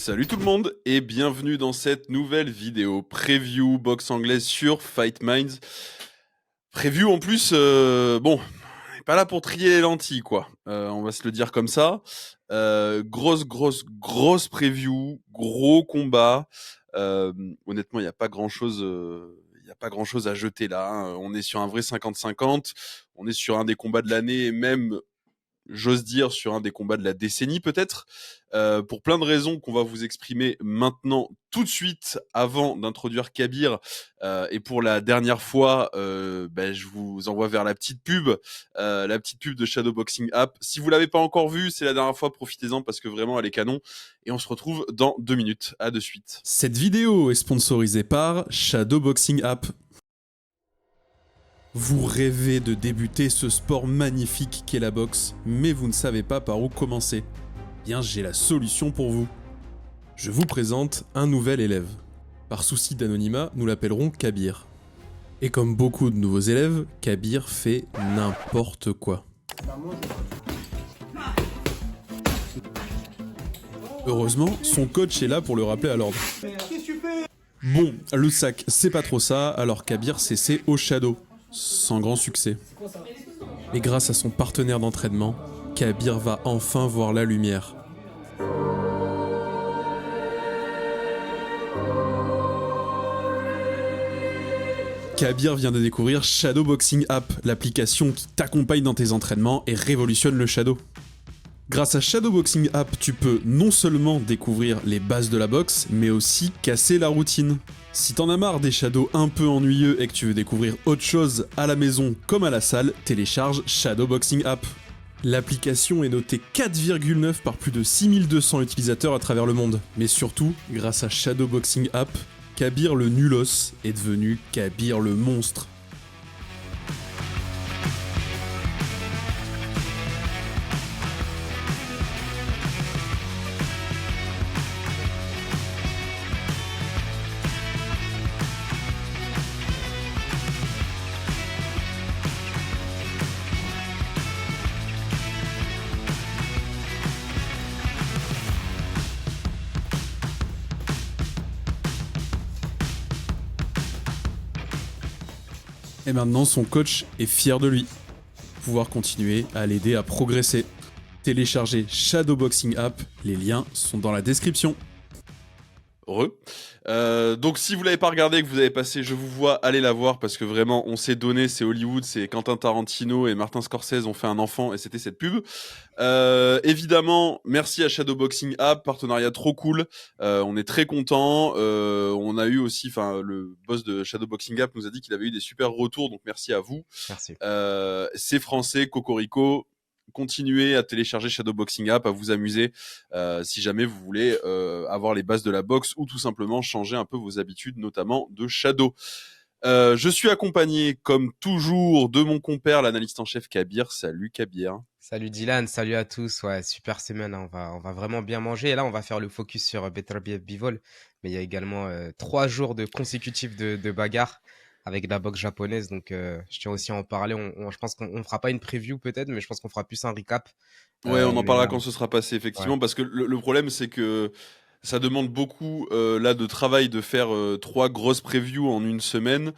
Salut tout le monde et bienvenue dans cette nouvelle vidéo preview boxe anglaise sur Fight Minds. Preview en plus, bon, on est pas là pour trier les lentilles quoi. On va se le dire comme ça. Grosse preview, gros combat. Honnêtement, il y a pas grand chose. Il y a pas grand chose à jeter là. Hein. On est sur un vrai 50-50. On est sur un des combats de l'année et même j'ose dire, sur un des combats de la décennie peut-être, pour plein de raisons qu'on va vous exprimer maintenant tout de suite avant d'introduire Kabir. Et pour la dernière fois, je vous envoie vers la petite pub de Shadowboxing App. Si vous l'avez pas encore vue, c'est la dernière fois, profitez-en parce que vraiment elle est canon. Et on se retrouve dans 2 minutes. À de suite. Cette vidéo est sponsorisée par Shadowboxing App. Vous rêvez de débuter ce sport magnifique qu'est la boxe, mais vous ne savez pas par où commencer. Bien, j'ai la solution pour vous. Je vous présente un nouvel élève. Par souci d'anonymat, nous l'appellerons Kabir. Et comme beaucoup de nouveaux élèves, Kabir fait n'importe quoi. Heureusement, son coach est là pour le rappeler à l'ordre. Bon, le sac, c'est pas trop ça, alors Kabir s'essaie au shadow. Sans grand succès. Mais grâce à son partenaire d'entraînement, Kabir va enfin voir la lumière. Kabir vient de découvrir Shadowboxing App, l'application qui t'accompagne dans tes entraînements et révolutionne le shadow. Grâce à Shadowboxing App, tu peux non seulement découvrir les bases de la boxe, mais aussi casser la routine. Si t'en as marre des shadows un peu ennuyeux et que tu veux découvrir autre chose à la maison comme à la salle, télécharge Shadowboxing App. L'application est notée 4,9 par plus de 6200 utilisateurs à travers le monde. Mais surtout, grâce à Shadowboxing App, Kabir le nulos est devenu Kabir le monstre. Et maintenant, son coach est fier de lui. Pouvoir continuer à l'aider à progresser. Téléchargez Shadowboxing App, les liens sont dans la description. Donc si vous l'avez pas regardé et que vous avez passé, je vous vois, allez la voir parce que vraiment on s'est donné, c'est Hollywood, c'est Quentin Tarantino et Martin Scorsese ont fait un enfant et c'était cette pub. Évidemment, merci à Shadowboxing App, partenariat trop cool, on est très content. On a eu aussi, le boss de Shadowboxing App nous a dit qu'il avait eu des super retours, donc merci à vous. Merci. C'est français, Cocorico. Continuez à télécharger Shadowboxing App, à vous amuser si jamais vous voulez avoir les bases de la boxe ou tout simplement changer un peu vos habitudes, notamment de Shadow. Je suis accompagné, comme toujours, de mon compère, l'analyste en chef Kabir. Salut Kabir. Salut Dylan, salut à tous. Ouais, super semaine, hein. On va vraiment bien manger. Et là, on va faire le focus sur Better BF Bivol. Mais il y a également 3 jours de consécutifs de bagarre avec la boxe japonaise. Donc, je tiens aussi à en parler. Je pense qu'on ne fera pas une preview peut-être, mais je pense qu'on fera plus un recap. Ouais, on en Mais parlera là, quand ce sera passé, effectivement, ouais. parce que le problème, c'est que ça demande beaucoup là de travail de faire 3 grosses previews en une semaine,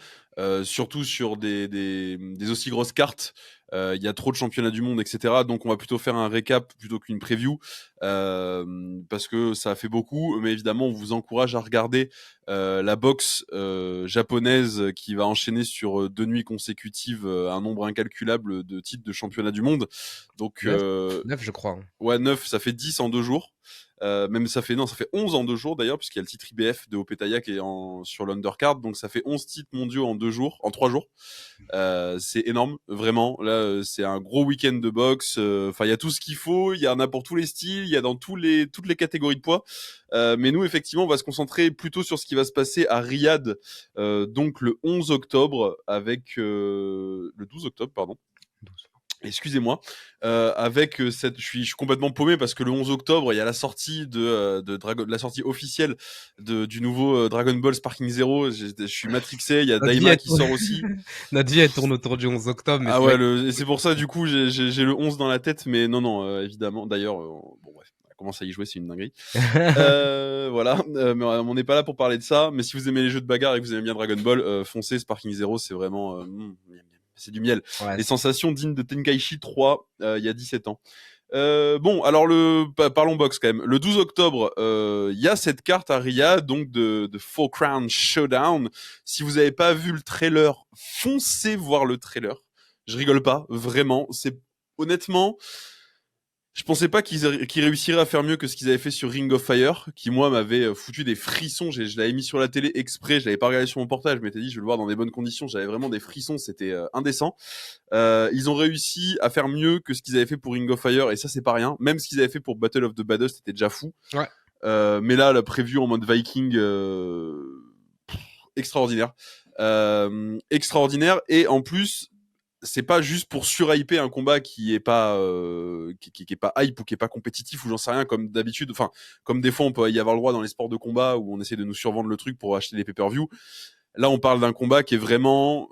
surtout sur des aussi grosses cartes. Il y a trop de championnats du monde, etc. Donc on va plutôt faire un récap plutôt qu'une preview, parce que ça fait beaucoup. Mais évidemment, on vous encourage à regarder la boxe japonaise qui va enchaîner sur 2 nuits consécutives un nombre incalculable de titres de championnat du monde. Donc 9, je crois, hein. ouais, 9, ça fait 10 en 2 jours. Même ça fait 11 en 2 jours d'ailleurs, puisqu'il y a le titre IBF de Opetaya qui est sur l'undercard, donc ça fait 11 titres mondiaux en 3 jours. C'est énorme, vraiment. Là, c'est un gros week-end de boxe. Enfin, il y a tout ce qu'il faut, il y en a pour tous les styles, il y a dans toutes les catégories de poids. Mais nous, effectivement, on va se concentrer plutôt sur ce qui va se passer à Riyad, donc le 11 octobre, avec le 12 octobre, pardon. 12. Excusez-moi, avec je suis complètement paumé parce que le 11 octobre, il y a la sortie la sortie officielle du nouveau Dragon Ball Sparking Zero. Je suis matrixé. Il y a Notre vie, Daima elle qui tourne... sort aussi. Notre vie, elle tourne autour du 11 octobre, mais Ah c'est ouais, vrai que... et c'est pour ça du coup j'ai le 11 dans la tête, mais non, évidemment. D'ailleurs, bon bref. commence à y jouer, c'est une dinguerie. Voilà, mais on n'est pas là pour parler de ça. Mais si vous aimez les jeux de bagarre et que vous aimez bien Dragon Ball, foncez Sparking Zero, c'est vraiment c'est du miel. Ouais, Les sensations dignes de Tenkaichi 3 il y a 17 ans. Bon, alors parlons box quand même. Le 12 octobre, il y a cette carte à Riyad, donc de Four Crown Showdown. Si vous n'avez pas vu le trailer, foncez voir le trailer. Je rigole pas, vraiment. C'est honnêtement, je pensais pas qu'ils réussiraient à faire mieux que ce qu'ils avaient fait sur Ring of Fire, qui moi m'avait foutu des frissons. Je l'avais mis sur la télé exprès, je l'avais pas regardé sur mon portable. Je m'étais dit je vais le voir dans des bonnes conditions. J'avais vraiment des frissons, c'était indécent. Ils ont réussi à faire mieux que ce qu'ils avaient fait pour Ring of Fire, et ça c'est pas rien. Même ce qu'ils avaient fait pour Battle of the Baddest c'était déjà fou. ouais. Mais là, la preview en mode Viking, extraordinaire. Extraordinaire. Et en plus, c'est pas juste pour surhyper un combat qui est pas qui est pas hype ou qui est pas compétitif ou j'en sais rien, comme d'habitude, enfin comme des fois on peut y avoir le droit dans les sports de combat où on essaie de nous survendre le truc pour acheter des pay-per-view. Là on parle d'un combat qui est vraiment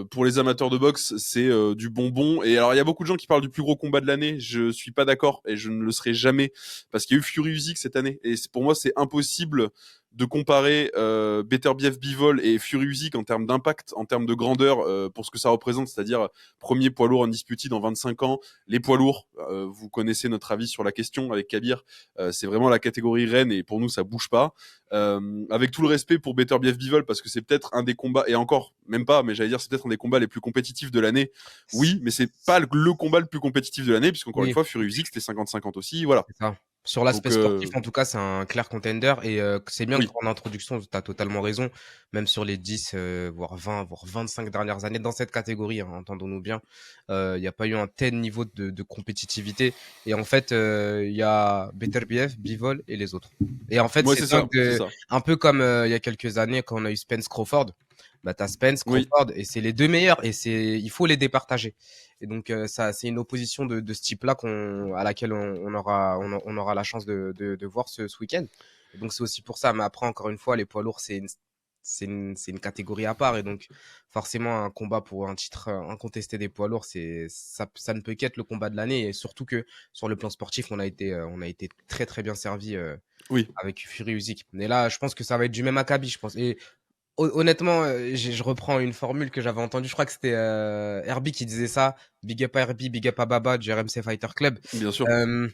pour les amateurs de boxe, c'est du bonbon. Et alors il y a beaucoup de gens qui parlent du plus gros combat de l'année, je suis pas d'accord et je ne le serai jamais, parce qu'il y a eu Fury Usyk cette année et pour moi c'est impossible de comparer Beterbiev Bivol et Fury Usyk en termes d'impact, en termes de grandeur, pour ce que ça représente, c'est-à-dire premier poids lourd undisputed en 25 ans. Les poids lourds, vous connaissez notre avis sur la question avec Kabir, c'est vraiment la catégorie reine et pour nous ça bouge pas. Avec tout le respect pour Beterbiev Bivol, parce que c'est peut-être un des combats, et encore même pas, mais j'allais dire c'est peut-être un des combats les plus compétitifs de l'année. Oui, mais c'est pas le combat le plus compétitif de l'année, puisqu'encore une Oui, fois Fury Usyk c'était 50-50 aussi, voilà. c'est ça. Sur Donc l'aspect sportif, en tout cas, c'est un clair contender et c'est bien oui, qu'en introduction, tu as totalement raison, même sur les 10, voire 20, voire 25 dernières années dans cette catégorie, hein, entendons-nous bien, il n'y a pas eu un tel niveau de compétitivité et en fait, il y a Beterbiev, Bivol et les autres. Et en fait, moi c'est c'est ça, dingue c'est ça. un peu comme il y a quelques années quand on a eu Spence Crawford, bah t'as Spence, Oui. Crawford et c'est les deux meilleurs et il faut les départager. Et donc ça, c'est une opposition de ce type-là à laquelle on aura la chance de voir ce week-end. Et donc c'est aussi pour ça. Mais après, encore une fois, les poids lourds, c'est une catégorie à part. Et donc forcément, un combat pour un titre incontesté des poids lourds, ça ne peut qu'être le combat de l'année. Et surtout que sur le plan sportif, on a été très très bien servi Oui. avec Fury Usyk. Mais là, je pense que ça va être du même acabit, je pense. Et honnêtement, je reprends une formule que j'avais entendue. Je crois que c'était Herbie qui disait ça. Big up à Herbie, big up à Baba du RMC Fighter Club. Bien sûr, Euh,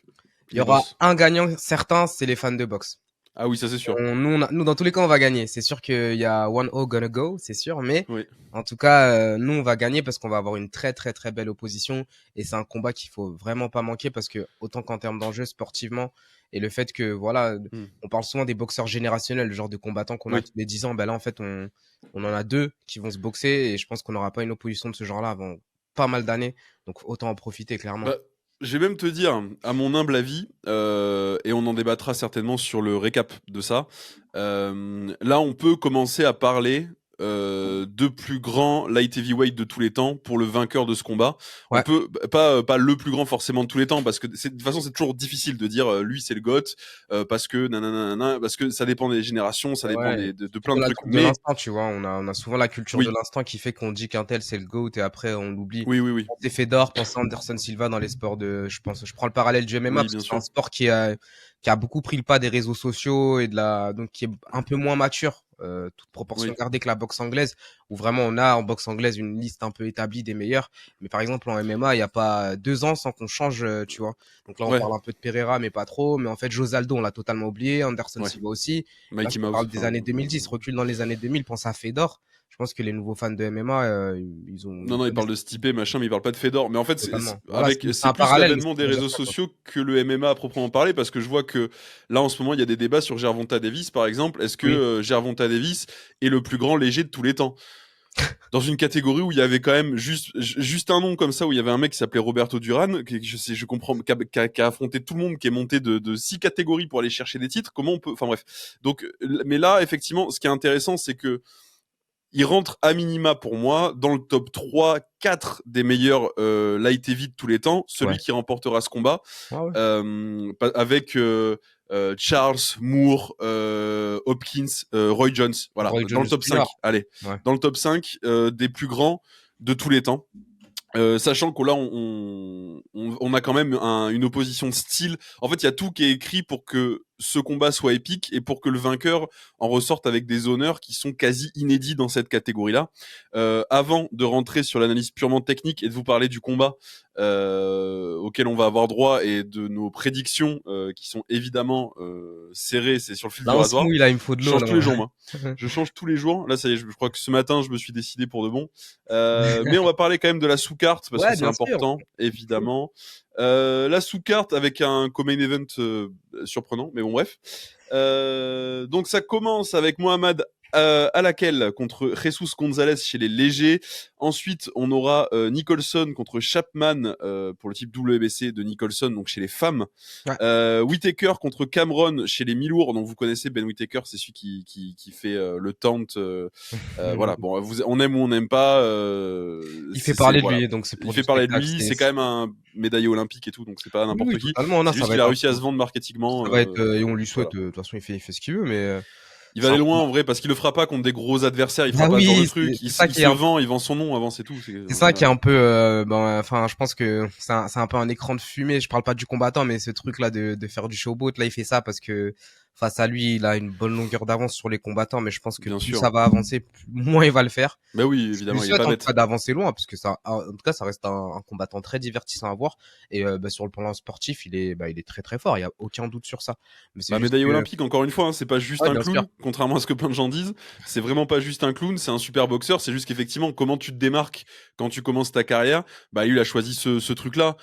il y les aura boss. un gagnant certain, c'est les fans de boxe. Ah oui, ça c'est sûr. Nous, dans tous les cas, on va gagner. C'est sûr qu'il y a 1-0 gonna go, c'est sûr. Mais Oui. en tout cas, nous, on va gagner parce qu'on va avoir une très, très, très belle opposition. Et c'est un combat qu'il faut vraiment pas manquer parce que, autant qu'en termes d'enjeu sportivement, et le fait que, voilà, Mm. on parle souvent des boxeurs générationnels, le genre de combattants qu'on a Oui. tous les 10 ans. Ben là, en fait, on en a deux qui vont se boxer. Et je pense qu'on n'aura pas une opposition de ce genre-là avant pas mal d'années. Donc, autant en profiter, clairement. Bah, je vais même te dire, à mon humble avis, et on en débattra certainement sur le récap de ça, là on peut commencer à parler de plus grand light heavyweight de tous les temps pour le vainqueur de ce combat. On Ouais. peut pas le plus grand forcément de tous les temps, parce que de toute façon c'est toujours difficile de dire lui c'est le GOAT, parce que nanana, parce que ça dépend des générations, ça dépend Ouais, de plein surtout de la trucs. culture de Mais l'instant, tu vois. On a souvent la culture de oui, l'instant qui fait qu'on dit qu'un tel c'est le GOAT et après on l'oublie. oui, oui, oui, Pensez Fedor, pensez Anderson Silva dans les sports je prends le parallèle du MMA oui, parce bien que c'est un sûr. sport qui a beaucoup pris le pas des réseaux sociaux donc qui est un peu moins mature, toute proportion Oui, gardée que la boxe anglaise, où vraiment on a en boxe anglaise une liste un peu établie des meilleurs. Mais par exemple en MMA, il n'y a pas 2 ans sans qu'on change, tu vois. Donc là on ouais, parle un peu de Pereira, mais pas trop. Mais en fait, Josaldo, on l'a totalement oublié. Anderson ouais. Silva aussi. Là, je Mikey te Mouse, parle des enfin. années 2010, recule dans les années 2000, pense à Fedor. Je pense que les nouveaux fans de MMA, Non, non, il parle de Stipe, machin, mais il parle pas de Fedor. Mais en fait, totalement. Voilà, avec, c'est c'est un plus parallèle, mais l'avènement c'est des pour dire réseaux ça, quoi. sociaux que le MMA à proprement parler, parce que je vois que là, en ce moment, il y a des débats sur Gervonta Davis, par exemple. Est-ce que Oui, Gervonta Davis est le plus grand léger de tous les temps? Dans une catégorie où il y avait quand même juste un nom comme ça, où il y avait un mec qui s'appelait Roberto Duran, je comprends, qui a affronté tout le monde, qui est monté de 6 catégories pour aller chercher des titres. Comment on peut, enfin bref. Donc, mais là, effectivement, ce qui est intéressant, c'est que il rentre à minima pour moi dans le top 3, 4 des meilleurs light heavy de tous les temps, celui ouais. qui remportera ce combat, Ouais, ouais. avec Charles, Moore, Hopkins, Roy Jones, voilà, Roy dans le Jones top Jr. 5, allez, Ouais. dans le top 5 des plus grands de tous les temps. Sachant que là, on a quand même une opposition de style. En fait, il y a tout qui est écrit pour que ce combat soit épique et pour que le vainqueur en ressorte avec des honneurs qui sont quasi inédits dans cette catégorie-là. Avant de rentrer sur l'analyse purement technique et de vous parler du combat auquel on va avoir droit et de nos prédictions qui sont évidemment serrées, c'est sur le fil Là, du on se rasoir. mouille, là, il me faut de Je l'eau, change tous les jours, là. moi. Je change tous les jours. Là, ça y est, je crois que ce matin, je me suis décidé pour de bon. Mais on va parler quand même de la sous-carte parce que Ouais, c'est bien sûr. important, évidemment. La sous-carte avec un co-main event surprenant, mais bon, bref. Donc ça commence avec Mohamed Alakel contre Jesus Gonzalez chez les légers. Ensuite, on aura Nicholson contre Chapman pour le type WBC de Nicholson, donc chez les femmes. Ouais. Whittaker contre Cameron chez les mi-lourds. Donc vous connaissez Ben Whittaker, c'est celui qui fait le taunt. Voilà, bon, on aime ou on n'aime pas. Il fait parler de voilà. lui, donc c'est Il pour fait du parler de spectacle. lui. C'est quand même un médaillé olympique et tout, donc c'est pas Oui, n'importe oui, qui. totalement. Non, C'est ça juste va qu'il être a un réussi à peu. se vendre marketingement. Ça va être. Et on lui Voilà. souhaite. De toute façon, il fait ce qu'il veut, mais Il va c'est aller un loin combat. en vrai parce qu'il le fera pas contre des gros adversaires. Il fera Bah pas ce genre de oui, truc. c'est ça Il qui est se vend, il vend son nom avant, c'est tout. C'est ça qui est un peu, enfin, je pense que c'est un peu un écran de fumée. Je parle pas du combattant, mais ce truc-là de faire du showboat, là, il fait ça parce que face à lui, il a une bonne longueur d'avance sur les combattants, mais je pense que Bien plus sûr. ça va avancer, moins il va le faire. Bah oui, Je lui évidemment, il est souhaite pas en tout bête. cas d'avancer loin, parce que ça, en tout cas, ça reste un combattant très divertissant à voir. Et sur le plan sportif, il est très très fort. Il y a aucun doute sur ça. Mais c'est Bah, juste médaille que, olympique, encore une fois, hein, c'est pas juste ouais, un bien sûr. clown, contrairement à ce que plein de gens disent. C'est vraiment pas juste un clown, c'est un super boxeur. C'est juste qu'effectivement, comment tu te démarques quand tu commences ta carrière, bah lui, il a choisi ce truc-là,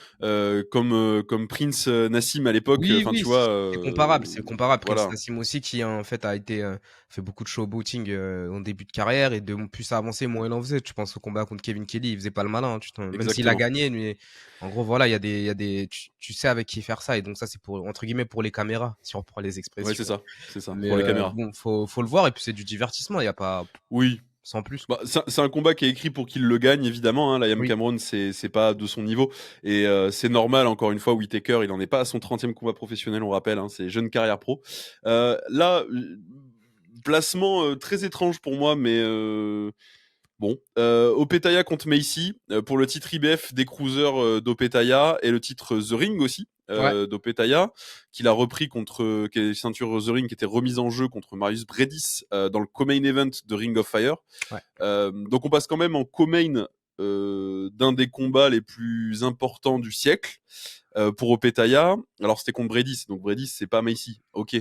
comme Prince Nassim à l'époque. Oui, Enfin, oui, tu vois, c'est comparable, c'est comparable. Prince voilà, Nassim aussi, qui en fait a été fait beaucoup de showboating en début de carrière, et de plus ça avançait, moins il en faisait. Tu penses au combat contre Kevin Kelly, il faisait pas le malin, hein, même s'il a exactement. gagné, mais en gros voilà, il y a des, tu sais avec qui faire ça, et donc ça c'est pour entre guillemets pour les caméras, si on reprend les Ouais, expressions. c'est ça, Mais pour les caméras. bon, faut le voir, et puis c'est du divertissement, il y a pas Oui, sans plus. bah, c'est un combat qui est écrit pour qu'il le gagne, évidemment. Hein. Liam Oui. Cameron, c'est pas de son niveau. Et c'est normal, encore une fois, Whittaker, il en est pas à son 30e combat professionnel, on rappelle. Hein, c'est jeune carrière pro. Là, placement très étrange pour moi, mais bon. Opetaya contre Macy pour le titre IBF des cruisers d'Opetaya et le titre The Ring aussi Ouais. d'Opetaya, qu'il a repris contre qui est ceinture The Ring qui était remise en jeu contre Marius Bredis dans le co-main event de Ring of Fire. Ouais. Donc on passe quand même en co-main d'un des combats les plus importants du siècle pour Opetaya. Alors c'était contre Bredis, donc Bredis c'est pas Macy, ok.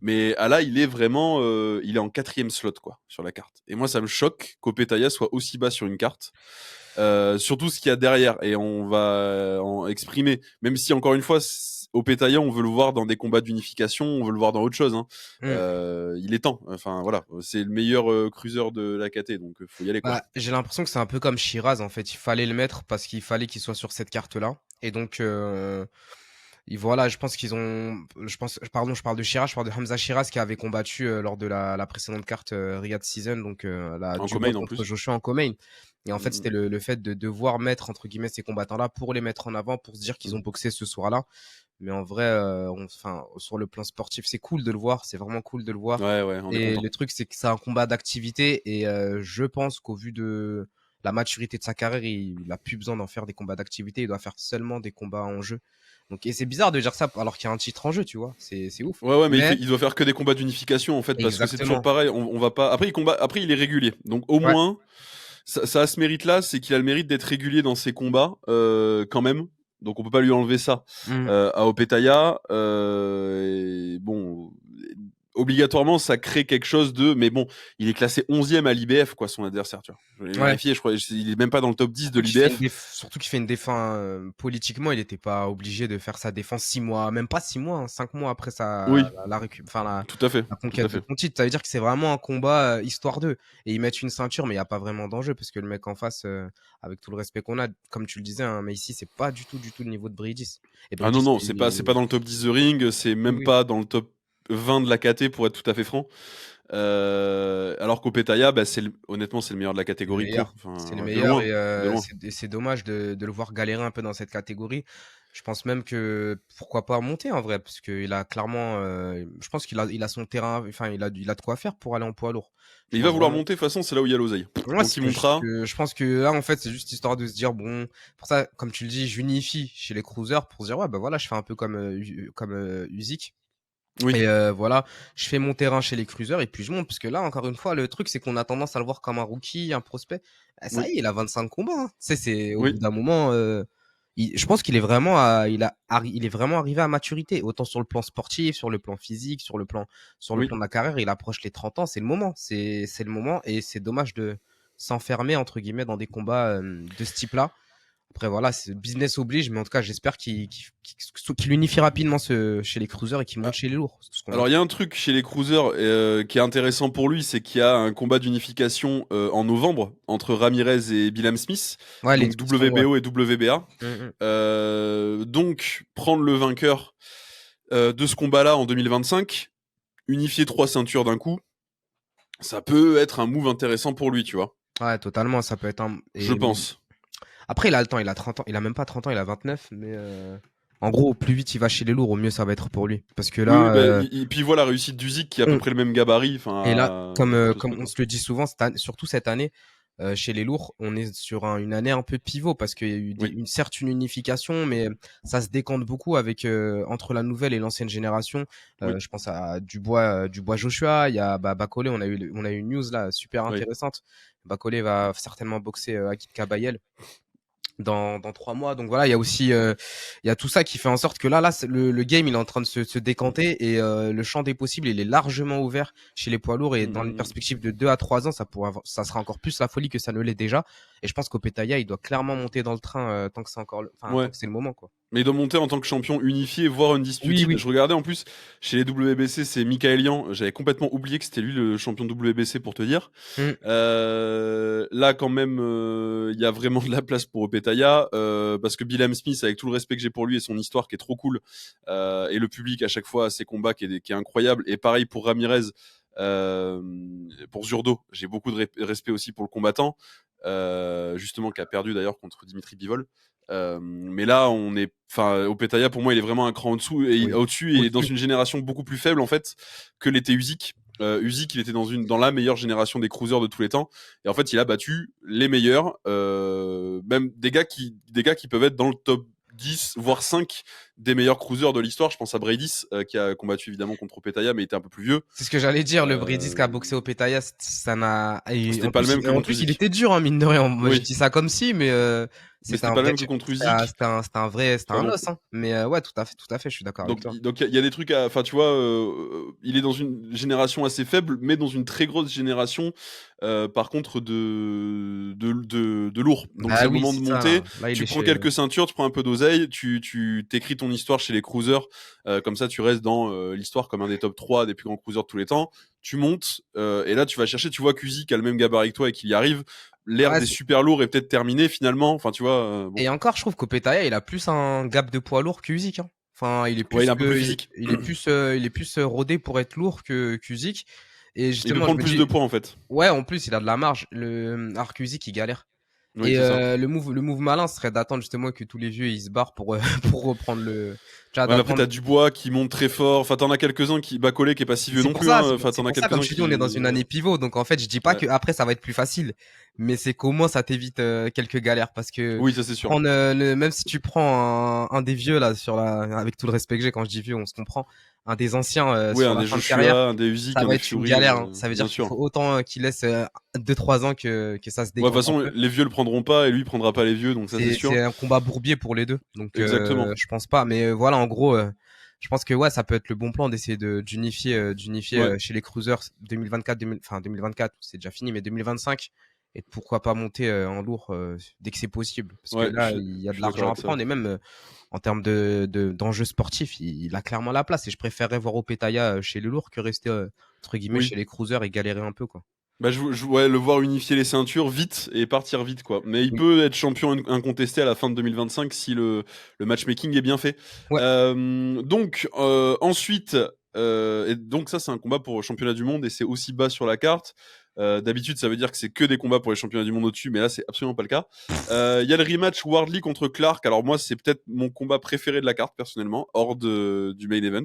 Mais là, il est vraiment, il est en 4e slot quoi sur la carte. Et moi, ça me choque qu'Opetaya soit aussi bas sur une carte. Surtout ce qu'il y a derrière, et on va en exprimer. Même si encore une fois, Opetaya, on veut le voir dans des combats d'unification, on veut le voir dans autre chose. Hein. Il est temps. Enfin voilà, c'est le meilleur cruiser de la KT, donc faut y aller quoi. Bah, j'ai l'impression que c'est un peu comme Shiraz en fait. Il fallait le mettre parce qu'il fallait qu'il soit sur cette carte-là. Et donc, et voilà, je pense qu'ils ont. Pardon, je parle de Shiraz, je parle de Hamza Shiraz qui avait combattu lors de la précédente carte Riyadh Season, donc la En duo co-main en contre plus. Joshua en co-main. Et en fait, c'était le fait de devoir mettre entre guillemets ces combattants-là pour les mettre en avant, pour se dire qu'ils ont boxé ce soir-là. Mais en vrai, enfin, sur le plan sportif, c'est cool de le voir, c'est vraiment cool de le voir. Ouais, on est Et content. le truc, c'est que c'est un combat d'activité, et je pense qu'au vu de la maturité de sa carrière, il a plus besoin d'en faire des combats d'activité, il doit faire seulement des combats en jeu. Donc, et c'est bizarre de dire ça alors qu'il y a un titre en jeu, tu vois, c'est ouf. Ouais, mais Mais il doit faire que des combats d'unification en fait, parce que c'est toujours exactement. pareil. On va pas. Après, Après, il est régulier. Donc au Ouais. moins, ça a ce mérite-là, c'est qu'il a le mérite d'être régulier dans ses combats, quand même. Donc on peut pas lui enlever ça Mhm. à Opetaya. Et bon, obligatoirement, ça crée quelque chose de. Mais bon, il est classé 11e à l'IBF, quoi, son adversaire. Tu vois. Je l'ai Ouais. vérifié, je crois. Il est même pas dans le top 10 de l'IBF. Surtout qu'il fait une défense politiquement, il n'était pas obligé de faire sa défense 6 mois, même pas 6 mois, hein, 5 mois après Oui, tout à fait, la tout à conquête de fait. son titre. Ça veut dire que c'est vraiment un combat histoire d'eux. Et ils mettent une ceinture, mais il n'y a pas vraiment d'enjeu, parce que le mec en face, avec tout le respect qu'on a, comme tu le disais, hein, mais ici, c'est pas du tout le niveau de Bridges. Et Ah non, Bridges, non, c'est pas dans le top 10 The Ring, c'est oui, même oui. pas dans le top 20 de la KT pour être tout à fait franc. Alors qu'Opetaya, bah, honnêtement, c'est le meilleur de la C'est le catégorie pro. meilleur. Enfin, C'est le de meilleur loin, et de loin. c'est dommage de le voir galérer un peu dans cette catégorie. Je pense même que pourquoi pas monter en vrai, parce qu'il a clairement, je pense qu'il a son terrain, enfin il a de quoi faire pour aller en poids lourd. Je Mais il va pense vouloir vraiment. monter, de toute façon, c'est là où il y a l'oseille. Ouais, Donc il montera. je pense que là en fait c'est juste histoire de se dire bon, pour ça comme tu le dis, j'unifie chez les cruisers pour se dire ouais bah voilà je fais un peu comme Usyk. Oui, Et voilà, je fais mon terrain chez les cruisers et puis je monte parce que là encore une fois le truc c'est qu'on a tendance à le voir comme un rookie, un prospect. Bah, ça y oui, est, il a 25 combats, hein. Tu sais, c'est au bout oui, d'un moment je pense qu'il est vraiment il est vraiment arrivé à maturité, autant sur le plan sportif, sur le plan physique, sur le plan oui. de la carrière, il approche les 30 ans, c'est le moment, c'est le moment et c'est dommage de s'enfermer entre guillemets dans des combats de ce type-là. Après voilà, c'est business oblige, mais en tout cas, j'espère qu'il unifie rapidement chez les cruisers et qu'il monte Ah, chez les lourds. C'est ce qu'on alors il y a un truc chez les cruisers qui est intéressant pour lui, c'est qu'il y a un combat d'unification en novembre entre Ramirez et Billam Smith, ouais, donc l'expression, ouais. WBO et WBA. Mm, Donc prendre le vainqueur de ce combat-là en 2025, unifier 3 ceintures d'un coup, ça peut être un move intéressant pour lui, tu vois. ouais, totalement, ça peut être un. Je pense. Après, il a le temps, il a 30 ans, il a même pas 30 ans, il a 29, mais en gros, au plus vite il va chez les lourds, au mieux ça va être pour lui. Parce que Oui, oui, là, bah, puis voilà, la réussite d'Usyk qui a à peu on- près le même gabarit, et là, enfin, à peu comme près, on quoi. se le dit souvent, surtout cette année, chez les lourds, on est sur une année un peu pivot parce qu'il y a eu Oui, certes une unification, mais ça se décante beaucoup avec entre la nouvelle et l'ancienne génération. oui, Je pense à Dubois Joshua, il y a Bacolé, on a eu une news là super oui. intéressante. Bacolé va certainement boxer Akit Kabayel dans 3 mois. Donc voilà, il y a aussi il y a tout ça qui fait en sorte que là le game il est en train de se décanter et le champ des possibles il est largement ouvert chez les poids lourds et dans une Mm, perspective de 2 à 3 ans ça sera encore plus la folie que ça ne l'est déjà. Et je pense qu'Opetaya il doit clairement monter dans le train tant que c'est encore tant ouais. que c'est le moment quoi. Mais il doit monter en tant que champion unifié, voire Oui undisputed. oui. Je regardais en plus, chez les WBC, c'est Mikaelian. J'avais complètement oublié que c'était lui le champion WBC pour te dire. Mm. Là, quand même, il y a vraiment de la place pour Opetaya, parce que Billam Smith, avec tout le respect que j'ai pour lui et son histoire qui est trop cool, et le public à chaque fois à ses combats qui est incroyable. Et pareil pour Ramirez, euh, pour Zurdo, j'ai beaucoup de respect aussi pour le combattant, justement qui a perdu d'ailleurs contre Dimitri Bivol. Mais là, Opetaya pour moi, il est vraiment un cran Oui. au-dessus et dans Au-dessus. une génération beaucoup plus faible en fait que l'était Usyk. Usyk, il était dans la meilleure génération des cruisers de tous les temps. Et en fait, il a battu les meilleurs, même des gars qui peuvent être dans le top 10, voire 5 des meilleurs cruisers de l'histoire. Je pense à Bradis, qui a combattu évidemment contre Opetaya, mais il était un peu plus vieux. C'est ce que j'allais dire, le Bridis qui a Euh, boxé au Petaya, ça n'a. C'était pas le même que En contre plus, il Usyk. était dur, hein, mine de rien. Moi, je Oui, dis ça comme si, mais mais c'était c'était un pas le vrai. même que contre Usyk. C'était un Enfin bon. os, hein. Mais ouais, tout à fait, je suis d'accord avec Donc, toi. il y a des trucs à. Enfin, tu vois, il est dans une génération assez faible, mais dans une très grosse génération, par contre, de lourd. Donc, c'est Bah le oui, moment de c'est ça. monter. Là, il Tu est prends chez. quelques ceintures, tu prends un peu d'oseille, tu t'écris ton histoire chez les cruisers. Comme ça, tu restes dans l'histoire comme un des top 3 des plus grands cruisers de tous les temps. Tu montes, et là, tu vas chercher. Tu vois qu'Uzi, qui a le même gabarit que toi et qu'il y arrive, l'ère Ouais, des super lourds est peut-être terminée finalement. Enfin, tu vois, bon. et encore, je trouve qu'au Petaya, il a plus un gap de poids lourd qu'Usyk, hein. Enfin, Ouais, il est un peu plus physique. il est plus rodé pour être lourd que qu'Usyk. Et Il peut justement, je prendre me plus de dis, poids en fait. ouais, en plus, il a de la marge. Alors qu'Usyk, il galère. Oui, Et c'est ça. le move malin serait d'attendre justement que tous les vieux ils se barrent pour pour reprendre le. Tu vois, Ouais, mais après, d'attendre. t'as Dubois qui monte très fort. Enfin, t'en as quelques-uns qui. Bacolé qui est pas si vieux C'est non pour plus, ça, hein. Enfin, c'est t'en as pour ça, comme quelques-uns je te dis, on est dans qui. une année pivot. Donc en fait, je dis pas Ouais. que après ça va être plus facile, mais c'est qu'au moins ça t'évite quelques galères parce que Oui, ça c'est sûr. prendre même si tu prends un des vieux là avec tout le respect que j'ai quand je dis vieux, on se comprend, un des anciens Oui, sur un la des fin de carrière, Joshua, un des Usyk, ça un va des être une Fury, galère, hein. Ça veut bien dire qu'il sûr. faut autant qu'il laisse 2-3 ans que ça se Ouais, de toute décante un façon, peu. les vieux le prendront pas et lui il prendra pas les vieux, donc ça c'est sûr. C'est un combat bourbier pour les deux. Donc, Exactement. je pense pas. Mais voilà, en gros, je pense que ouais, ça peut être le bon plan d'essayer d'unifier Ouais, chez les cruisers 2024, enfin 2024, c'est déjà fini, mais 2025. Et pourquoi pas monter en lourd dès que c'est possible. Parce que ouais, là, il y a je de suis d'accord l'argent à avec ça. prendre. Et même en termes d'enjeux sportifs, il a clairement la place. Et je préférerais voir Opetaya chez les lourds que rester, entre guillemets, Oui. chez les cruisers et galérer un peu, quoi. Bah, ouais, le voir unifier les ceintures vite et partir vite, quoi. Mais il Oui. peut être champion incontesté à la fin de 2025 si le matchmaking est bien fait. Ouais. Donc, ensuite, Et donc ça, c'est un combat pour championnat du monde et c'est aussi bas sur la carte. D'habitude, ça veut dire que c'est que des combats pour les championnats du monde au-dessus, mais là, c'est absolument pas le cas. Il y a le rematch Wardley contre Clark. Alors moi, c'est peut-être mon combat préféré de la carte personnellement, hors du main event.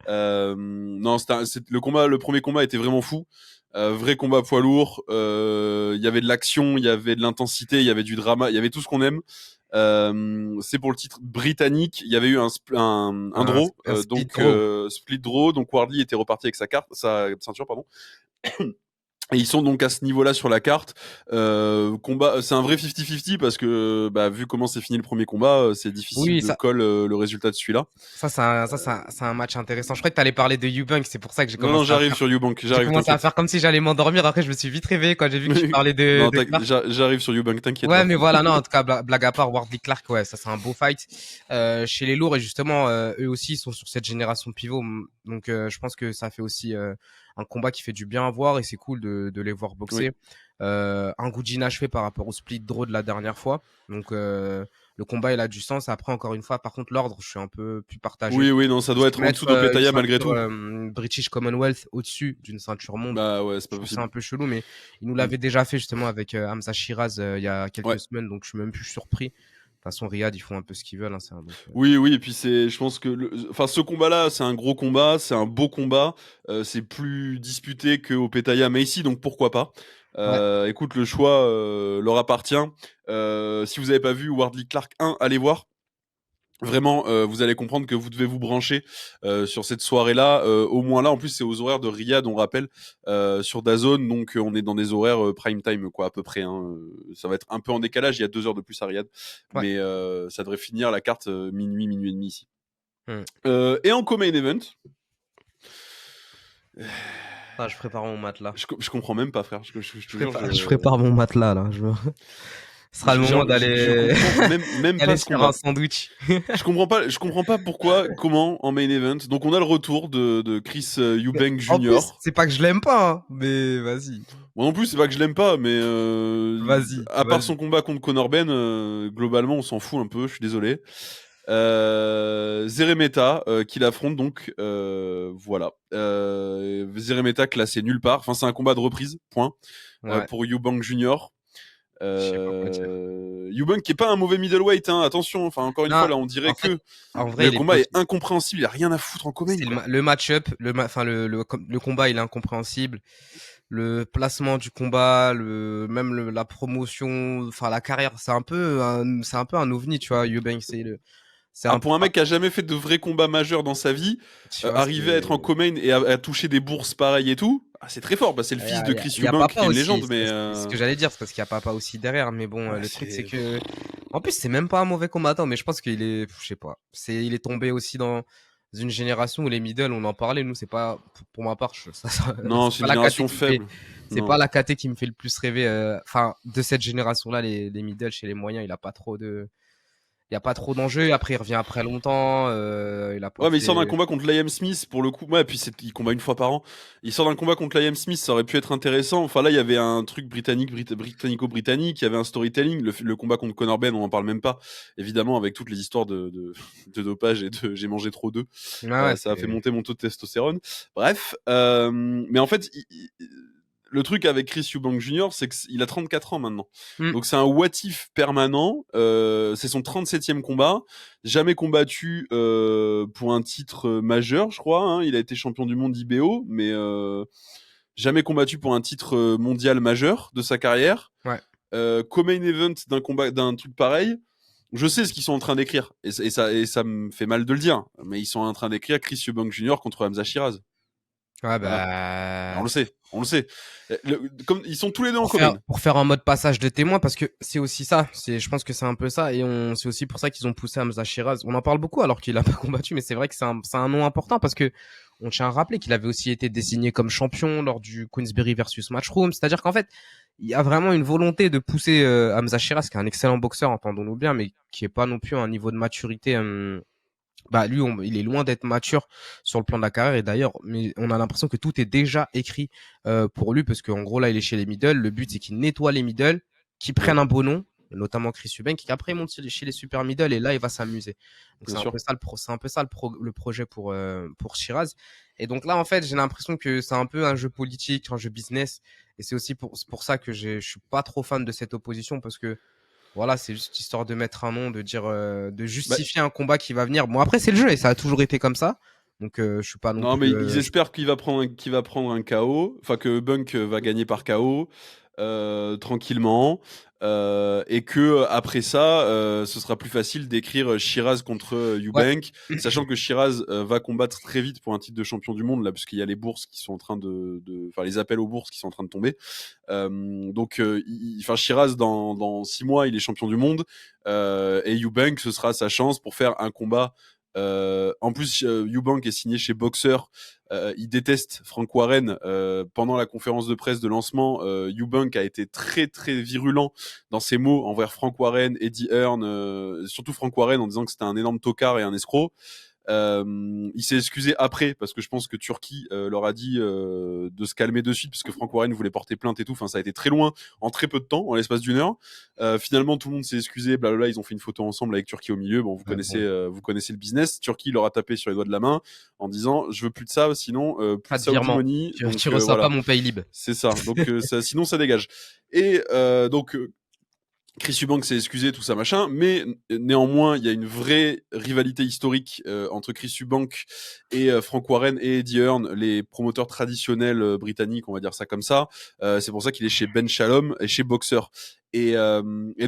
Non, le premier combat était vraiment fou. Vrai combat poids lourd. Il y avait de l'action, il y avait de l'intensité, il y avait du drama, il y avait tout ce qu'on aime. C'est pour le titre britannique. Il y avait eu un draw, split donc draw. split draw. Donc Wardley était reparti avec sa ceinture, pardon. Et ils sont donc à ce niveau-là sur la carte. Combat, c'est un vrai 50-50 parce que vu comment c'est fini le premier combat, c'est difficile Oui, de ça, coller le résultat de celui-là. c'est un match intéressant. Je crois que tu allais parler de Eubank, c'est pour ça que Non, j'arrive sur Eubank, j'ai j'arrive, commencé à t'inquiète. faire comme si j'allais m'endormir. Après, je me suis vite réveillé quand j'ai vu que tu parlais Non, de Clark. j'arrive sur Eubank, t'inquiète Ouais, pas. mais voilà, non, en tout cas, blague à part, Wardley Clark, ouais, ça c'est un beau fight. Chez les lourds, et justement, eux aussi, ils sont sur cette génération de pivots. Donc, je pense que ça fait aussi un combat qui fait du bien à voir et c'est cool de les voir Oui. boxer. Un goût d'inachevé par rapport au split draw de la dernière fois. Donc, le combat, il a du sens. Après, encore une fois, par contre, l'ordre, je suis un peu plus partagé. Oui, non, ça doit être en dessous Une d'Opetaya malgré ceinture tout. British Commonwealth au-dessus d'une ceinture monde. Bah ouais, c'est pas Je trouve ça possible. un peu chelou, mais il nous l'avait déjà fait justement avec Hamza Shiraz il y a quelques semaines, donc je suis même plus surpris. De toute façon, Riyad, ils font un peu ce qu'ils veulent. Hein, Oui, et puis je pense que, ce combat-là, c'est un gros combat, c'est un beau combat, c'est plus disputé que Opetaya Macy, donc pourquoi pas. Ouais. Écoute, le choix leur appartient. Si vous n'avez pas vu Wardley Clark 1, allez voir. Vraiment, vous allez comprendre que vous devez vous brancher sur cette soirée-là. Au moins là, en plus, c'est aux horaires de Riyad, on rappelle, sur DAZN. Donc, on est dans des horaires prime time, quoi, à peu près. Hein. Ça va être un peu en décalage. Il y a 2 heures de plus à Riyad, Ouais. mais ça devrait finir la carte minuit et demi ici. Hmm. Et en co-main event. Ah, je prépare mon matelas. Je comprends même pas, frère. Je prépare mon matelas là. Ce sera le moment d'aller même aller pas ce se faire combat. un sandwich. Je comprends pas comment en main event. Donc on a le retour de Chris Eubank En Jr. plus, c'est pas que je l'aime pas, hein, mais vas-y. Moi non plus, c'est pas que je l'aime pas, mais à part Vas-y. son combat contre Conor Ben, globalement on s'en fout un peu. Je suis désolé. Zeremeta qui l'affronte donc, voilà. Zeremeta classé nulle part. Enfin, c'est un combat de reprise, point. Ouais. Pour Eubank Jr. Je sais pas quoi dire. Eubank qui est pas un mauvais middleweight, hein, attention. Enfin, encore une Non, fois, là, on dirait en fait, que en mais vrai, le il est combat est incompréhensible. Il y a rien à foutre en commun. c'est le match-up, enfin le combat, il est incompréhensible. Le placement du combat, la promotion, enfin la carrière, c'est un peu un ovni, tu vois. Eubank, c'est un peu, Pour un mec qui a jamais fait de vrais combats majeurs dans sa vie, tu vois, arriver à être en co-main et à toucher des bourses pareilles et tout, c'est très fort. C'est le fils de Chris il y a Eubank qui Papa est une aussi. légende, mais C'est ce que j'allais dire, c'est parce qu'il y a Papa aussi derrière. Mais bon, ouais, le truc, c'est que, en plus, c'est même pas un mauvais combattant, mais je pense qu'il est, je sais pas, il est tombé aussi dans une génération où les middle, on en parlait. Nous, c'est pas, pour ma part, non, c'est c'est pas une la génération KT faible. c'est pas la KT qui me fait le plus rêver. Enfin, de cette génération-là, les middle chez les moyens, il y a pas trop d'enjeux. Après, il revient après longtemps. Il a pas Ouais, mais il sort d'un fait. combat contre Liam Smith pour le coup. Ouais, et puis il combat une fois par an. Il sort d'un combat contre Liam Smith, ça aurait pu être intéressant. Enfin là, il y avait un truc britannico-britannique, il y avait un storytelling. Le combat contre Conor Ben, on en parle même pas. Évidemment, avec toutes les histoires de dopage et de j'ai mangé trop d'œufs, Ouais, ça a fait monter mon taux de testostérone. Bref, mais en fait, le truc avec Chris Eubank Jr., c'est qu'il a 34 ans maintenant. Donc c'est un what if permanent. C'est son 37e combat. Jamais combattu pour un titre majeur, je crois. Hein. Il a été champion du monde IBO, mais jamais combattu pour un titre mondial majeur de sa carrière. Ouais. Co-main event d'un truc pareil. Je sais ce qu'ils sont en train d'écrire. Et ça me fait mal de le dire. Mais ils sont en train d'écrire Chris Eubank Jr. contre Hamza Shiraz. Ouais, voilà. On le sait. Comme ils sont tous les deux en commune. commune. Pour faire un mode passage de témoin, parce que c'est aussi ça. Je pense que c'est un peu ça, et c'est aussi pour ça qu'ils ont poussé Hamza Shiraz. On en parle beaucoup alors qu'il a pas combattu, mais c'est vrai que c'est un nom important parce que on tient à rappeler qu'il avait aussi été désigné comme champion lors du Queensberry versus Matchroom. C'est-à-dire qu'en fait, il y a vraiment une volonté de pousser Hamza Shiraz, qui est un excellent boxeur, entendons-nous bien, mais qui est pas non plus à un niveau de maturité. Lui, il est loin d'être mature sur le plan de la carrière, et d'ailleurs, mais on a l'impression que tout est déjà écrit pour lui, parce qu'en gros là, il est chez les middle. Le but, c'est qu'il nettoie les middle, qu'il prenne un beau nom, notamment Chris Eubank, qu'après il monte chez les super middle, et là il va s'amuser. Donc c'est un peu ça le projet pour Shiraz. Et donc là, en fait, j'ai l'impression que c'est un peu un jeu politique, un jeu business. Et c'est aussi pour ça que je suis pas trop fan de cette opposition parce que voilà, c'est juste histoire de mettre un nom, de dire, de Bah, justifier un combat qui va venir. Bon, après, c'est le jeu et ça a toujours été comme ça. Donc, je suis pas non non, mais plus. ils espèrent qu'il va prendre un KO, enfin que Bunk va gagner par KO tranquillement, et que après ça, ce sera plus facile d'écrire Shiraz contre Ouais. Eubank, sachant que Shiraz va combattre très vite pour un titre de champion du monde là, parce qu'il y a les bourses qui sont en train enfin les appels aux bourses qui sont en train de tomber. Donc, enfin Shiraz dans 6 mois, il est champion du monde, et Eubank ce sera sa chance pour faire un combat. En plus, Eubank est signé chez Boxer. Il déteste Frank Warren. Pendant la conférence de presse de lancement, Eubank a été très très virulent dans ses mots envers Frank Warren, Eddie Hearn, surtout Frank Warren en disant que c'était un énorme tocard et un escroc. Il s'est excusé après parce que je pense que Turquie leur a dit de se calmer de suite parce que Frank Warren voulait porter plainte et tout. Enfin, ça a été très loin en très peu de temps, en l'espace d'une heure. Finalement, tout le monde s'est excusé. Blablabla, ils ont fait une photo ensemble avec Turquie au milieu. Bon, vous connaissez le business. Turquie leur a tapé sur les doigts de la main en disant je veux plus de ça, sinon plus Pas de de Saudi virement. money. Tu, Donc tu reçois voilà, pas mon pay libre. c'est ça. Donc sinon ça dégage. Et donc Chris Eubank s'est excusé, tout ça machin, mais néanmoins, il y a une vraie rivalité historique entre Chris Eubank et Frank Warren et Eddie Hearn, les promoteurs traditionnels britanniques, on va dire ça comme ça. C'est pour ça qu'il est chez Ben Shalom et chez Boxer. Et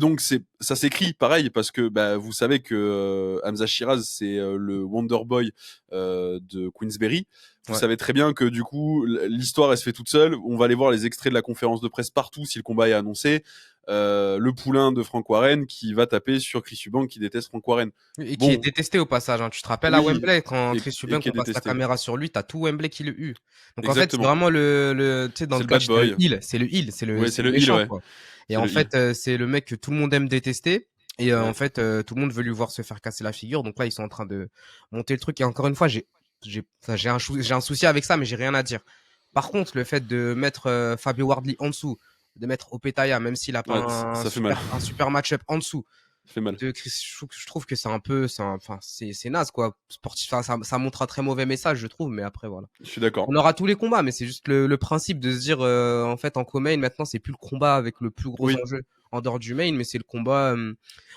donc ça s'écrit pareil parce que bah, vous savez que Hamza Shiraz c'est le Wonder Boy de Queensberry. Vous savez très bien que du coup l'histoire elle se fait toute seule. On va aller voir les extraits de la conférence de presse partout si le combat est annoncé. Le poulain de Frank Warren qui va taper sur Chris Eubank qui déteste Frank Warren. Et qui est détesté au passage. Hein. Tu te rappelles à Oui, Wembley, quand Chris Eubank est on passe la détesté. caméra sur lui, t'as tout Wembley qui le hue. Donc en fait, c'est Exactement. vraiment tu sais, dans C'est le le bad catch, boy. c'est le heel, c'est le heel, méchant, ouais. quoi. Et C'est en le fait, c'est le mec que tout le monde aime détester. Et Ouais. en fait, tout le monde veut lui voir se faire casser la figure. Donc là, ils sont en train de monter le truc. Et encore une fois, j'ai un souci avec ça, mais j'ai rien à dire. Par contre, le fait de mettre Fabio Wardley en dessous, de mettre Opetaya, même s'il a pas un super match-up en dessous, ça fait mal. de Chris, je trouve que c'est un peu, c'est naze, quoi. Sportif, ça montre un très mauvais message, je trouve, mais après, voilà. Je suis d'accord. On aura tous les combats, mais c'est juste le principe de se dire, en fait, en co-main, maintenant, c'est plus le combat avec le plus gros enjeu en dehors du main, mais c'est le combat.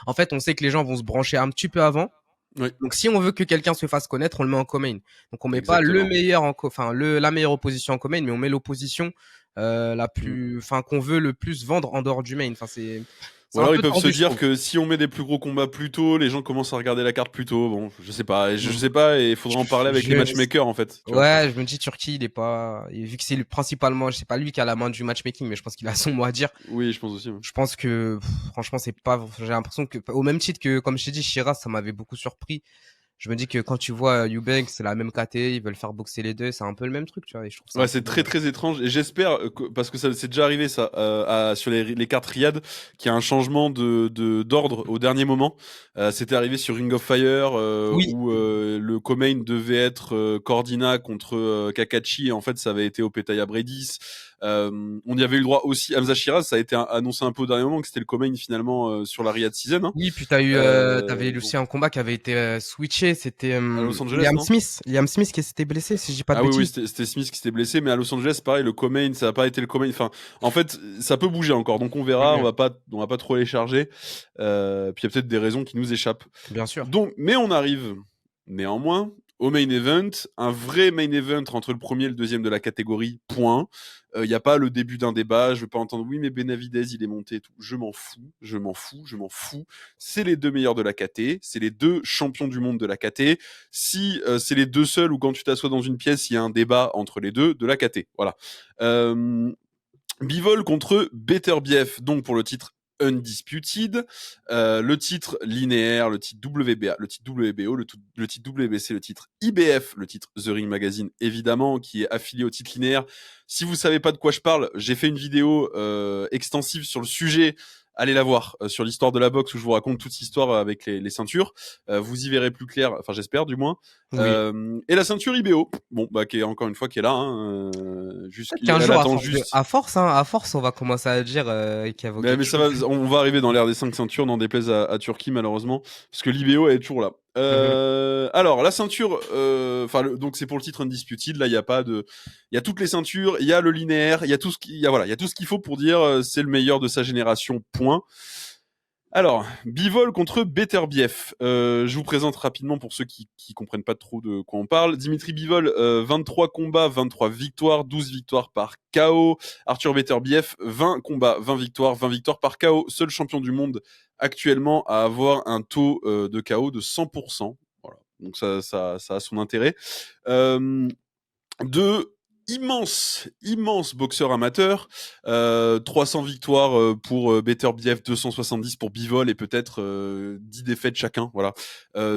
En fait, on sait que les gens vont se brancher un petit peu avant. Oui. Donc, si on veut que quelqu'un se fasse connaître, on le met en co-main. Donc, on met pas le meilleur la meilleure opposition en co-main, mais on met l'opposition la plus, qu'on veut le plus vendre en dehors du main. Enfin, c'est. Ou alors ils peuvent se dire que si on met des plus gros combats plus tôt, les gens commencent à regarder la carte plus tôt. Bon, je sais pas, et il faudra en parler avec les matchmakers en fait. Ouais, je me dis Turquie, il est pas, vu que c'est principalement, c'est pas lui qui a la main du matchmaking, mais je pense qu'il a son mot à dire. Oui, je pense aussi. Ouais. Je pense que franchement, c'est pas, j'ai l'impression que au même titre que comme je t'ai dit, Shiraz, ça m'avait beaucoup surpris. Je me dis que quand tu vois Eubank, c'est la même KT, ils veulent faire boxer les deux, c'est un peu le même truc, tu vois. Et je trouve ça ouais, c'est très très étrange. Et j'espère, parce que ça c'est déjà arrivé ça, sur les cartes Riyad, qu'il y a un changement d'ordre au dernier moment. C'était arrivé sur Ring of Fire, où le co-main devait être Cordina contre Kakachi, et en fait ça avait été Opetaya Bredis. On y avait eu le droit aussi. Hamza Shiraz, ça a été annoncé un peu au dernier moment que c'était le co-main finalement sur la Riyadh Season. Hein. Oui, puis t'avais aussi un combat qui avait été switché, c'était Liam Smith qui s'était blessé, si je dis pas de bêtises. Oui, c'était Smith qui s'était blessé, mais à Los Angeles, pareil, le co-main, ça n'a pas été le co-main. Enfin, en fait, ça peut bouger encore, donc on verra. On va pas trop les charger. Puis il y a peut-être des raisons qui nous échappent. Bien sûr. Donc, mais on arrive néanmoins au main event, un vrai main event entre le premier et le deuxième de la catégorie, point. Il n'y a pas le début d'un débat, je veux pas entendre oui mais Benavidez il est monté et tout. Je m'en fous. C'est les deux meilleurs de la KT, c'est les deux champions du monde de la KT. Si c'est les deux seuls ou quand tu t'assois dans une pièce, il y a un débat entre les deux de la KT. Voilà. Bivol contre Beterbiev, donc pour le titre Undisputed, le titre linéaire, le titre WBA, le titre WBO, le titre WBC, le titre IBF, le titre The Ring Magazine, évidemment, qui est affilié au titre linéaire. Si vous savez pas de quoi je parle, j'ai fait une vidéo extensive sur le sujet. Allez la voir sur l'histoire de la boxe où je vous raconte toute l'histoire avec les ceintures. Vous y verrez plus clair, enfin j'espère du moins. Oui. Et la ceinture IBO, bon bah qui est encore une fois qui est là. Hein, à force, on va commencer à dire qu'il y a. Mais ça va, on va arriver dans l'ère des 5 ceintures, n'en déplaise à Turquie malheureusement, parce que l'IBO est toujours là. Mhm. Alors la ceinture, donc c'est pour le titre Undisputed. Là, il y a toutes les ceintures, il y a le linéaire, il y a tout ce il y a tout ce qu'il faut pour dire c'est le meilleur de sa génération. Point. Alors, Bivol contre Beterbiev. Je vous présente rapidement pour ceux qui comprennent pas trop de quoi on parle. Dimitri Bivol, 23 combats, 23 victoires, 12 victoires par KO. Arthur Beterbiev, 20 combats, 20 victoires par KO. Seul champion du monde actuellement à avoir un taux de KO de 100%. Voilà. Donc ça a son intérêt. De immenses boxeurs amateurs, 300 victoires pour Beterbiev, 270 pour Bivol et peut-être 10 défaites chacun. Voilà,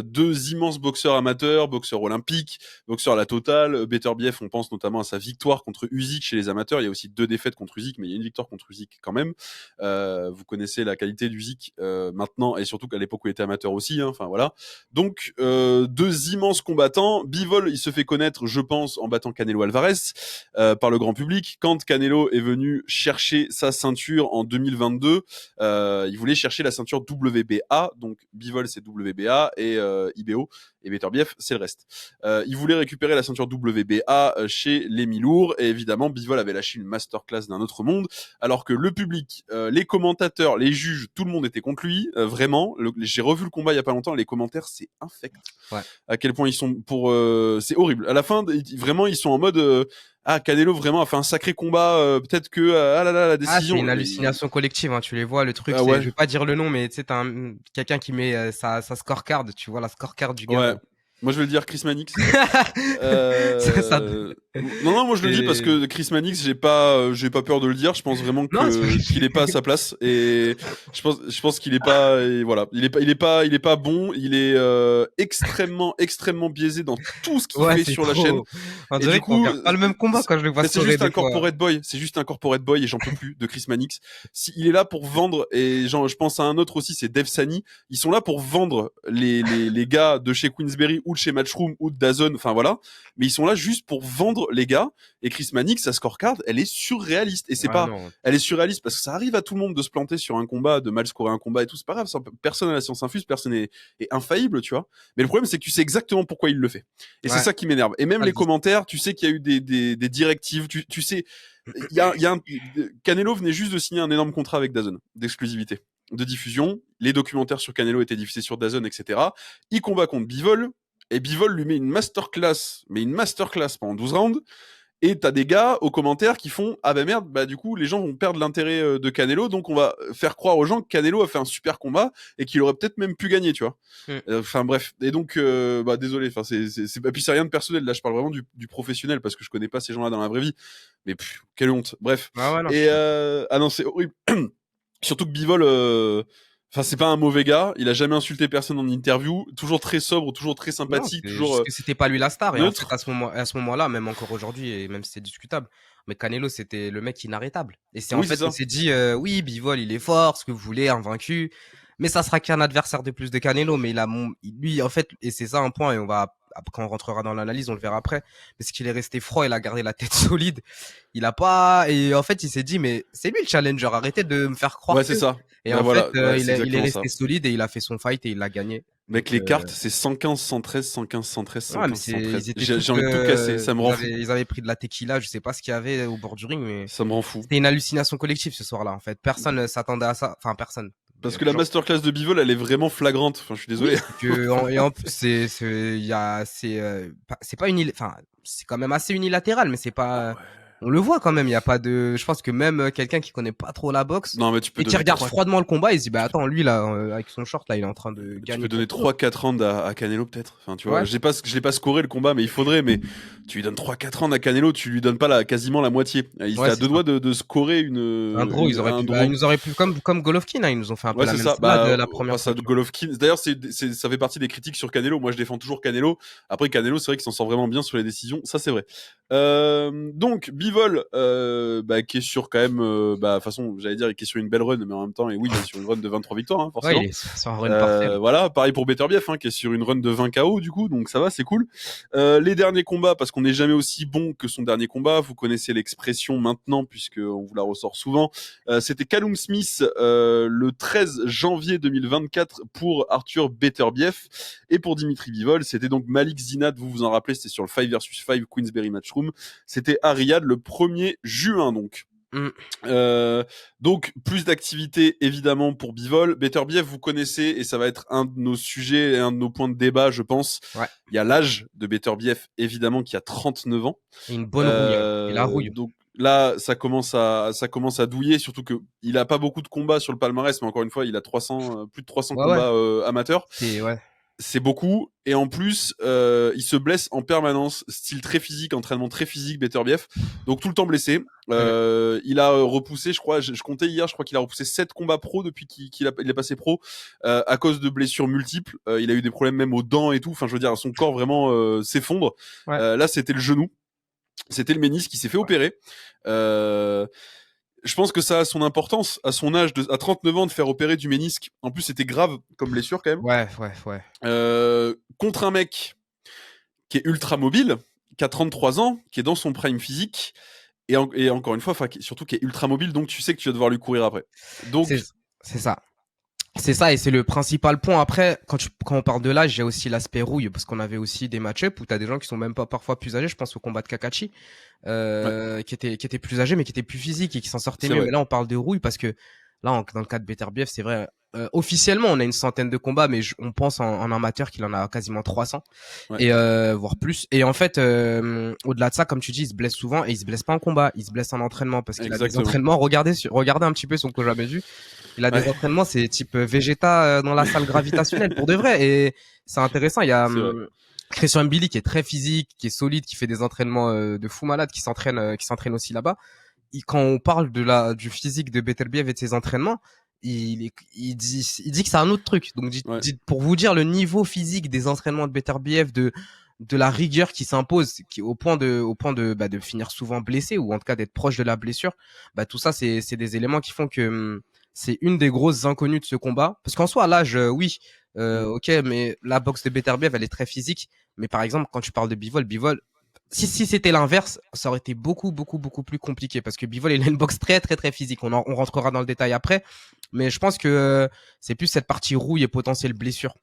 deux immenses boxeurs amateurs, boxeurs olympiques, boxeurs à la totale. Beterbiev, on pense notamment à sa victoire contre Usyk chez les amateurs. Il y a aussi 2 défaites contre Usyk, mais il y a une victoire contre Usyk quand même. Vous connaissez la qualité d'Usyk maintenant et surtout qu'à l'époque où il était amateur aussi. Enfin voilà. Donc 2 immenses combattants. Bivol, il se fait connaître, je pense, en battant Canelo Alvarez par le grand public. Quand Canelo est venu chercher sa ceinture en 2022, il voulait chercher la ceinture WBA. Donc Bivol c'est WBA et IBO et Beterbiev c'est le reste. Il voulait récupérer la ceinture WBA chez les mi-lourds et évidemment Bivol avait lâché une masterclass d'un autre monde alors que le public, les commentateurs, les juges, tout le monde était contre lui. Vraiment, j'ai revu le combat il y a pas longtemps, les commentaires c'est infect. Ouais. À quel point ils sont c'est horrible. À la fin, vraiment ils sont en mode Canelo vraiment a fait un sacré combat. Peut-être que ah là là la Ah, c'est décision. une hallucination collective, hein, tu les vois, le truc, Ah c'est, ouais, je vais pas dire le nom, mais tu sais, t'as quelqu'un qui met sa scorecard, tu vois la scorecard du gars. ouais. Moi je vais le dire Chris Mannix. Ça, Non, moi je le dis parce c'est... que Chris Mannix, j'ai pas peur de le dire. Je pense vraiment Non, qu'il est pas à sa place et je pense qu'il est pas, et voilà, il est pas bon. Il est extrêmement biaisé dans tout ce qu'il ouais, fait c'est sur la chaîne. trop. On Et du dirait qu'on coup, regarde pas le même combat quand je le vois mais c'est scorer juste un des fois. corporate boy. C'est juste un corporate boy et j'en peux plus de Chris Mannix. Si, il est là pour vendre et genre, je pense à un autre aussi, c'est Dev Sani. Ils sont là pour vendre les gars de chez Queensberry ou de chez Matchroom ou de DAZN. Enfin voilà. Mais ils sont là juste pour vendre les gars. Et Chris Mannix, sa scorecard, elle est surréaliste. Et c'est Ah pas, non. elle est surréaliste parce que ça arrive à tout le monde de se planter sur un combat, de mal scorer un combat et tout. C'est pas grave. Personne à la science infuse, personne est infaillible, tu vois. Mais le problème, c'est que tu sais exactement pourquoi il le fait. Et c'est Ouais. ça qui m'énerve. Et même Ah, les commentaires, tu sais qu'il y a eu des directives. Tu sais, il y a Canelo venait juste de signer un énorme contrat avec DAZN d'exclusivité, de diffusion. Les documentaires sur Canelo étaient diffusés sur DAZN, etc. Il combat contre Bivol. Et Bivol lui met une masterclass, pendant 12 rounds. Et t'as des gars aux commentaires qui font ah ben merde, bah du coup les gens vont perdre l'intérêt de Canelo, donc on va faire croire aux gens que Canelo a fait un super combat et qu'il aurait peut-être même pu gagner, tu vois. Hmm. Enfin bref, et donc bah désolé, enfin et puis c'est rien de personnel, là je parle vraiment du professionnel parce que je connais pas ces gens-là dans la vraie vie, mais quelle honte. Bref, Ah ouais, non, je et suis d'accord. ah non c'est horrible. Surtout que Bivol, enfin c'est pas un mauvais gars, il a jamais insulté personne en interview, toujours très sobre, toujours très Non, sympathique, c'est toujours juste que c'était pas lui la star. Et en fait, neutre. à ce moment-là, même encore aujourd'hui, et même si c'est discutable, mais Canelo, c'était le mec inarrêtable. Et c'est en Oui c'est fait, on ça. s'est dit, oui, Bivol, il est fort, ce que vous voulez, invaincu. Mais ça sera qu'un adversaire de plus de Canelo. Mais lui, en fait, et c'est ça un point, et quand on rentrera dans l'analyse, on le verra après. Mais c'est qu'il est resté froid, il a gardé la tête solide. Il a pas, et en fait, il s'est dit, mais c'est lui le challenger, arrêtez de me faire croire Ouais que. c'est ça. Et Bah en fait, voilà, ouais, c'est il est exactement ça. resté solide et il a fait son fight et il l'a gagné. Mec, Donc, les cartes, c'est 115, 113, 115, 113, ouais, mais 115, 113. ils étaient J'ai tous, envie de tout casser, ça me rend fou. ils avaient pris de la tequila, je sais pas ce qu'il y avait au bord du ring, mais Ça me rend fou. c'était une hallucination collective ce soir-là, en fait. Personne ne s'attendait à ça, enfin, personne. Parce que la masterclass de Bivol, elle est vraiment flagrante. Enfin, je suis Oui, désolé. et en plus, c'est pas enfin, c'est quand même assez unilatéral, mais c'est Ah pas, ouais. on le voit quand même, il y a pas de, je pense que même quelqu'un qui connaît pas trop la boxe Non, mais tu peux et qui donner regarde 3, froidement le combat, il se dit, bah attends, lui là, avec son short là, il est en train de tu peux gagner donner contre l'autre. 3-4 rounds à Canelo, peut-être. Enfin, tu vois, Ouais. je l'ai pas scoré le combat, mais il faudrait, mais tu lui donnes 3-4 rounds à Canelo, tu lui donnes pas quasiment la moitié. Il était Ouais, à c'est deux ça. doigts de scorer Un draw, ils auraient un pu, bah, ils draw. nous auraient pu, comme Golovkin, hein, ils nous ont fait un peu Ouais, la c'est même ça. salade Bah, la on première passe à fois, tu vois. Golovkin. D'ailleurs, ça fait partie des critiques sur Canelo. Moi, je défends toujours Canelo. Après, Canelo, c'est vrai qu'il s'en sort vraiment bien sur les décisions. Ça, c'est vrai. Donc, Bivol, qui est sur quand même, de toute façon, j'allais dire, qui est sur une belle run, mais en même temps, et oui, il est sur une run de 23 victoires, hein, forcément. Ouais, il est sur un run parfait. Voilà, pareil pour Beterbiev, qui est sur une run de 20 KO, du coup, donc ça va, c'est cool. Les derniers combats, parce qu'on n'est jamais aussi bon que son dernier combat, vous connaissez l'expression maintenant, puisqu'on vous la ressort souvent. C'était Callum Smith, le 13 janvier 2024 pour Arthur Beterbiev, et pour Dimitri Bivol, c'était donc Malik Zinat, vous vous en rappelez, c'était sur le 5 vs 5 Queensberry Matchroom. C'était à Riyad le 1er juin, donc. Donc plus d'activité évidemment pour Bivol. Beterbiev, vous connaissez, et ça va être un de nos sujets et un de nos points de débat, je pense. Ouais. Il y a l'âge de Beterbiev, évidemment, qui a 39 ans. Et une bonne rouille, hein. Et la rouille. Donc là, ça commence à douiller, surtout que il a pas beaucoup de combats sur le palmarès, mais encore une fois, il a plus de 300 combats amateurs. C'est beaucoup, et en plus il se blesse en permanence, style très physique, entraînement très physique, Beterbiev, donc tout le temps blessé. Il a repoussé, je crois, je comptais hier, je crois qu'il a repoussé 7 combats pro depuis qu'il est passé pro, à cause de blessures multiples. Il a eu des problèmes même aux dents et tout, enfin je veux dire, son corps vraiment s'effondre. Là c'était le genou, c'était le ménisque qui s'est fait opérer. Je pense que ça a son importance à son âge, à 39 ans, de faire opérer du ménisque. En plus, c'était grave comme blessure quand même. Ouais. Contre un mec qui est ultra mobile, qui a 33 ans, qui est dans son prime physique, et encore une fois, surtout qui est ultra mobile, donc tu sais que tu vas devoir lui courir après. Donc c'est ça. C'est ça, et c'est le principal point. Après, quand on parle de l'âge, il y a aussi l'aspect rouille, parce qu'on avait aussi des match-up où t'as des gens qui sont même pas parfois plus âgés. Je pense au combat de Kakashi, qui était plus âgé, mais qui était plus physique et qui s'en sortait mieux. Mais là, on parle de rouille parce que là, dans le cas de Beterbiev, c'est vrai. Officiellement, on a une centaine de combats, mais on pense en amateur qu'il en a quasiment 300, et voire plus. Et en fait, au-delà de ça, comme tu dis, il se blesse souvent, et il se blesse pas en combat, il se blesse en entraînement, parce qu'il a des entraînements. Regardez un petit peu son que jamais vu. Il a des entraînements, c'est type Vegeta dans la salle gravitationnelle, pour de vrai. Et c'est intéressant. Il y a Christian Mbili qui est très physique, qui est solide, qui fait des entraînements de fou malade, qui s'entraîne aussi là-bas. Quand on parle du physique de Beterbiev et de ses entraînements, il dit que c'est un autre truc. Donc, pour vous dire le niveau physique des entraînements de Beterbiev, de la rigueur qui s'impose, au point de finir souvent blessé, ou en tout cas d'être proche de la blessure, tout ça, c'est des éléments qui font que c'est une des grosses inconnues de ce combat. Parce qu'en soi, l'âge, oui, ok, mais la boxe de Beterbiev, elle est très physique. Mais par exemple, quand tu parles de Bivol, si c'était l'inverse, ça aurait été beaucoup plus compliqué, parce que Bivol, il a une boxe très très très physique. On rentrera dans le détail après, mais je pense que c'est plus cette partie rouille et potentielle blessure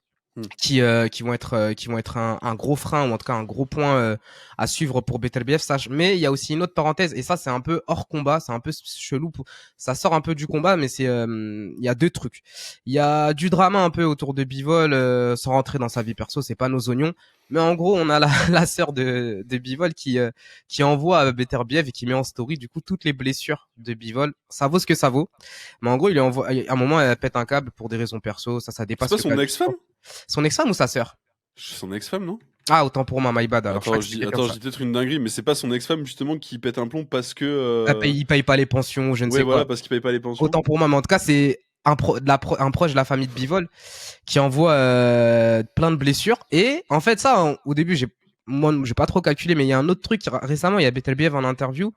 qui vont être un gros frein, ou en tout cas un gros point à suivre pour Beterbiev. Mais il y a aussi une autre parenthèse, et ça c'est un peu hors combat, c'est un peu chelou, ça sort un peu du combat, mais il y a deux trucs. Il y a du drama un peu autour de Bivol, sans rentrer dans sa vie perso, c'est pas nos oignons, mais en gros on a la sœur de Bivol qui envoie à Beterbiev et qui met en story du coup toutes les blessures de Bivol. Ça vaut ce que ça vaut, mais en gros il lui envoie, à un moment elle pète un câble pour des raisons perso, ça dépasse. C'est pas son ex-femme? Son ex-femme ou sa sœur? Son ex-femme, non? Ah, autant pour moi, my bad. Alors, je dis peut-être une dinguerie, mais c'est pas son ex-femme justement qui pète un plomb parce que il paye pas les pensions, je ne sais quoi. Voilà, parce qu'il paye pas les pensions. Autant pour moi, mais en tout cas, c'est un proche de la famille de Bivol qui envoie plein de blessures. Et en fait, ça, au début, j'ai pas trop calculé, mais il y a un autre truc. Récemment, il y a Beterbiev en interview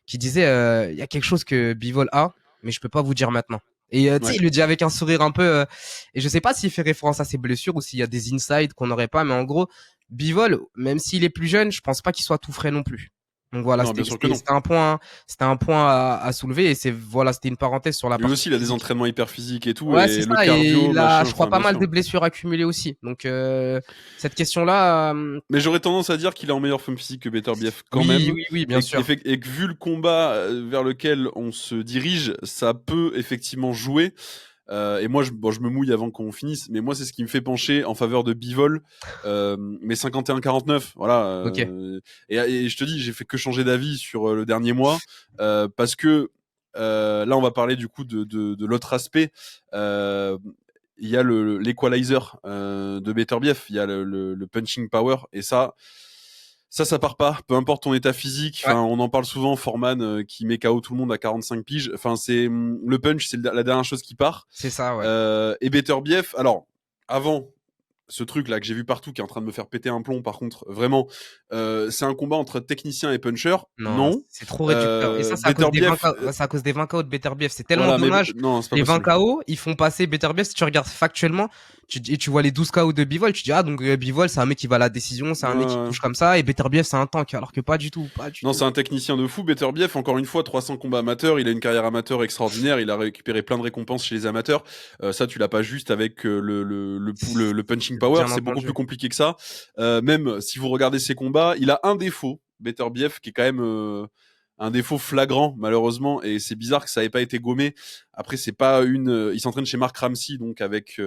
qui disait il y a quelque chose que Bivol a, mais je peux pas vous dire maintenant. Et il le dit avec un sourire un peu et je sais pas s'il fait référence à ses blessures ou s'il y a des insides qu'on n'aurait pas, mais en gros Bivol, même s'il est plus jeune, je pense pas qu'il soit tout frais non plus. Donc voilà, c'était un point à soulever, et c'était une parenthèse sur la partie. Lui aussi, il a des entraînements hyper physiques et tout, ouais, et c'est le ça, cardio, et il a, machin, je crois, pas mal de blessures accumulées aussi. Donc cette question-là. Mais j'aurais tendance à dire qu'il est en meilleure forme physique que Beterbiev quand même. Oui, bien sûr. Et que vu le combat vers lequel on se dirige, ça peut effectivement jouer. Et moi, je me mouille avant qu'on finisse, mais moi, c'est ce qui me fait pencher en faveur de Bivol, mais 51-49, voilà. Et je te dis, j'ai fait que changer d'avis sur le dernier mois, parce que là, on va parler du coup de l'autre aspect. Il y a l'equalizer de Beterbiev, il y a le punching power, et ça part pas, peu importe ton état physique. Enfin, on en parle souvent, Foreman qui met KO tout le monde à 45 piges. Enfin, le punch, c'est la dernière chose qui part. C'est ça, ouais. Et Beterbiev, alors avant, ce truc là que j'ai vu partout qui est en train de me faire péter un plomb, par contre, vraiment, c'est un combat entre technicien et puncher. Non, Non. c'est trop réducteur. Et ça, c'est à cause Better des 20 BF, KO, c'est à cause des 20 KO de Better BF. C'est tellement voilà, mais dommage. non, c'est pas Les 20 possible. KO, ils font passer Better BF. Si tu regardes factuellement, tu vois les 12 KO de Bivol, tu dis, ah, donc Bivol, c'est un mec qui va à la décision, c'est un mec qui touche comme ça, et Better BF, c'est un tank. Alors que pas du tout, pas du Non, tout. c'est un technicien de fou. Better BF, encore une fois, 300 combats amateurs. Il a une carrière amateur extraordinaire. Il a récupéré plein de récompenses chez les amateurs. Ça, tu l'as pas juste avec le punching power. Bien C'est beaucoup entendu. plus compliqué que ça. Même si vous regardez ses combats, il a un défaut, Better BF, qui est quand même un défaut flagrant, malheureusement. Et c'est bizarre que ça ait pas été gommé. Après, c'est pas il s'entraîne chez Mark Ramsey, donc avec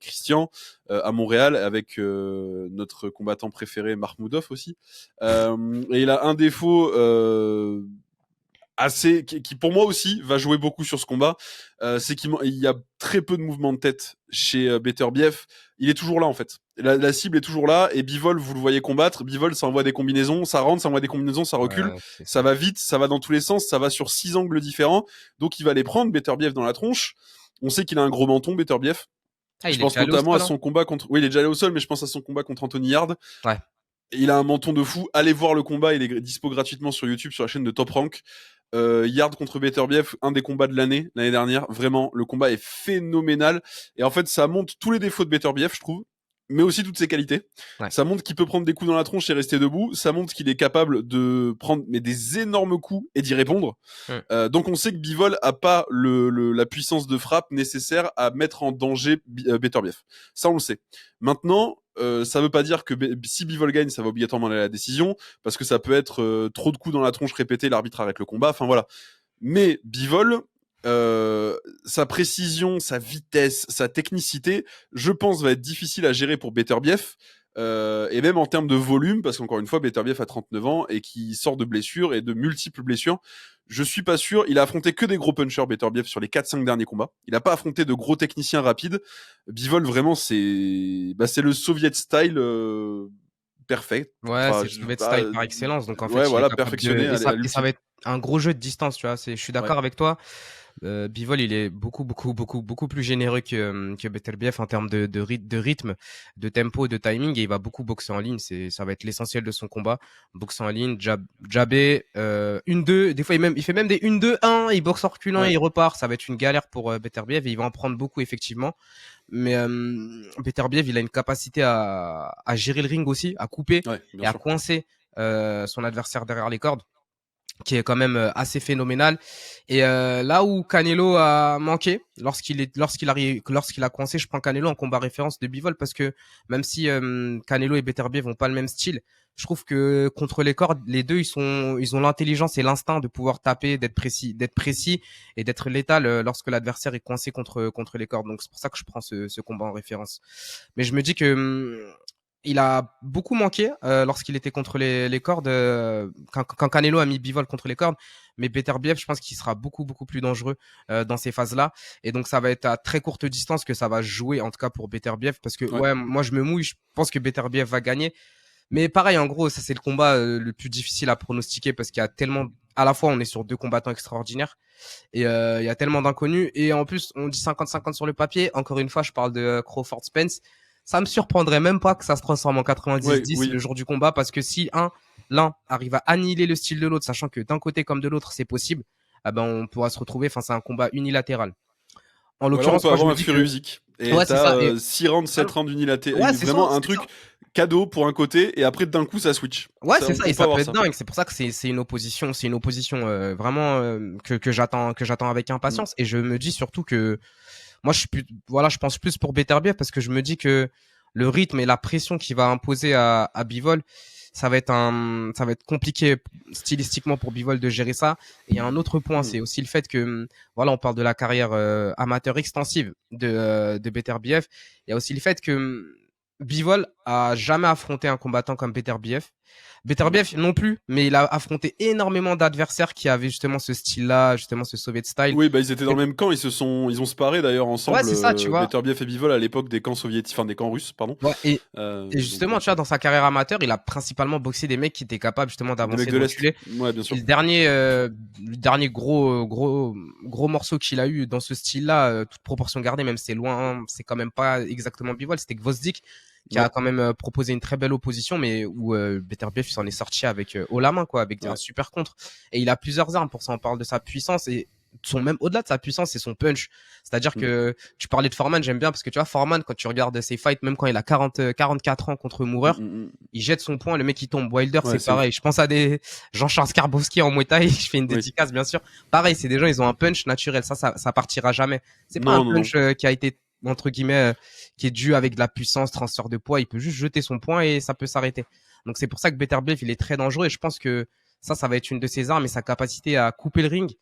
Christian à Montréal, avec notre combattant préféré Marmoudov aussi. Et il a un défaut assez qui pour moi aussi va jouer beaucoup sur ce combat, c'est qu'il y a très peu de mouvements de tête chez Beterbiev. Il est toujours là en fait. La cible est toujours là et Bivol, vous le voyez combattre. Bivol, ça envoie des combinaisons, ça rentre, ça envoie des combinaisons, ça recule, Ouais, ça va vite, ça va dans tous les sens, ça va sur 6 angles différents. Donc il va les prendre Beterbiev dans la tronche. On sait qu'il a un gros menton Beterbiev. Ah, Je il est pense déjà allé au notamment à sol, hein. son combat contre. Oui, il est déjà allé au sol, mais je pense à son combat contre Anthony Yard. Ouais. Il a un menton de fou. Allez voir le combat, il est dispo gratuitement sur YouTube, sur la chaîne de Top Rank. Yard contre Beterbiev, un des combats de l'année dernière. Vraiment, le combat est phénoménal. Et en fait, ça montre tous les défauts de Beterbiev, je trouve, mais aussi toutes ses qualités. Ouais. Ça montre qu'il peut prendre des coups dans la tronche et rester debout. Ça montre qu'il est capable de prendre des énormes coups et d'y répondre. Donc on sait que Bivol a pas la puissance de frappe nécessaire à mettre en danger Beterbiev. Ça, on le sait. Maintenant, ça veut pas dire que si Bivol gagne, ça va obligatoirement aller à la décision, parce que ça peut être trop de coups dans la tronche répétés, l'arbitre arrête le combat, enfin voilà. Mais Bivol, sa précision, sa vitesse, sa technicité, je pense, va être difficile à gérer pour Beterbiev. Et même en termes de volume, parce qu'encore une fois, Beterbiev a 39 ans et qui sort de blessures et de multiples blessures. Je suis pas sûr. Il a affronté que des gros punchers, Beterbiev, sur les 4-5 derniers combats. Il a pas affronté de gros techniciens rapides. Bivol, vraiment, c'est le Soviet style parfait. Ouais, Enfin, c'est le Soviet style par excellence. Donc en ouais, fait, il est voilà, capable de. perfectionné Et à ça va l'ultime. être un gros jeu de distance, tu vois. Je suis d'accord Ouais. avec toi. Bivol, il est beaucoup plus généreux que Beterbiev en termes de rythme, de tempo, de timing, et il va beaucoup boxer en ligne. Ça va être l'essentiel de son combat. Boxer en ligne, jabber, 1-2. Des fois, il fait même des 1-2-1. Il boxe en reculant et il repart. Ça va être une galère pour Beterbiev et il va en prendre beaucoup, effectivement. Mais Beterbiev, il a une capacité à gérer le ring aussi, à couper Bien et à sûr. coincer son adversaire derrière les cordes, qui est quand même assez phénoménal. Et là où Canelo a manqué, lorsqu'il a coincé, je prends Canelo en combat référence de Bivol, parce que même si Canelo et Beterbiev n'ont pas le même style, je trouve que contre les cordes, les deux, ils ont l'intelligence et l'instinct de pouvoir taper, d'être précis et d'être létal lorsque l'adversaire est coincé contre les cordes. Donc c'est pour ça que je prends ce combat en référence. Mais je me dis que il a beaucoup manqué lorsqu'il était contre les cordes, quand Canelo a mis Bivol contre les cordes. Mais Beterbiev, je pense qu'il sera beaucoup plus dangereux dans ces phases-là. Et donc ça va être à très courte distance que ça va jouer, en tout cas pour Beterbiev, parce que ouais, moi je me mouille, je pense que Beterbiev va gagner. Mais pareil, en gros, ça c'est le combat le plus difficile à pronostiquer, parce qu'il y a tellement, à la fois on est sur deux combattants extraordinaires et il y a tellement d'inconnus, et en plus on dit 50-50 sur le papier. Encore une fois, je parle de Crawford Spence. Ça me surprendrait même pas que ça se transforme en 90-10 le jour du combat, parce que si l'un arrive à annihiler le style de l'autre, sachant que d'un côté comme de l'autre c'est possible, ah ben on pourra se retrouver face à un combat unilatéral. En Ou alors on l'occurrence, peut moi je avoir me un dis Fury que Usyk. Et ouais, c'est ça. t'as Et 6 rounds, 7 rounds unilatéral. ouais, c'est ça, Vraiment un c'est truc ça. cadeau pour un côté, et après d'un coup ça switch. Ouais, c'est ça, et On peut ça peut avoir être ça. dingue. C'est pour ça que c'est une opposition, vraiment que j'attends avec impatience. Et je me dis surtout que moi je pense plus pour Beterbiev, parce que je me dis que le rythme et la pression qu'il va imposer à Bivol, ça va être compliqué stylistiquement pour Bivol de gérer ça. Et il y a un autre point, c'est aussi le fait que voilà, on parle de la carrière amateur extensive de Beterbiev. Il y a aussi le fait que Bivol a jamais affronté un combattant comme Beterbiev. Beterbiev non plus, mais il a affronté énormément d'adversaires qui avaient justement ce style-là, justement ce Soviet style. Oui, bah ils étaient dans le même camp, ils ont séparé d'ailleurs Ouais, ensemble, c'est ça, tu vois. Beterbiev et Bivol à l'époque des camps soviétiques, enfin des camps russes, pardon. Ouais, et justement, Donc, tu vois, dans sa carrière amateur, il a principalement boxé des mecs qui étaient capables justement des mecs d'avancer, de de l'Est. reculer. Ouais, bien sûr. Et le dernier gros morceau qu'il a eu dans ce style-là, toute proportion gardée, même c'est loin, c'est quand même pas exactement Bivol, c'était Gvozdyk. qui a quand même proposé une très belle opposition, mais où Beterbiev s'en est sorti avec haut la main, quoi, avec un super contre. Et il a plusieurs armes pour ça. On parle de sa puissance et même au-delà de sa puissance, c'est son punch. C'est-à-dire que tu parlais de Foreman, j'aime bien parce que tu vois, Foreman, quand tu regardes ses fights, même quand il a 44 ans contre Moorer, il jette son poing, le mec il tombe. Wilder, c'est pareil. Je pense à des Jean-Charles Skarbowski en Muay Thai, je fais une dédicace, bien sûr. Pareil, c'est des gens, ils ont un punch naturel. Ça partira jamais. C'est pas un punch qui a été, entre guillemets, qui est dû avec de la puissance, transfert de poids. Il peut juste jeter son poing et ça peut s'arrêter. Donc c'est pour ça que Beterbiev, il est très dangereux et je pense que ça va être une de ses armes et sa capacité à couper le ring,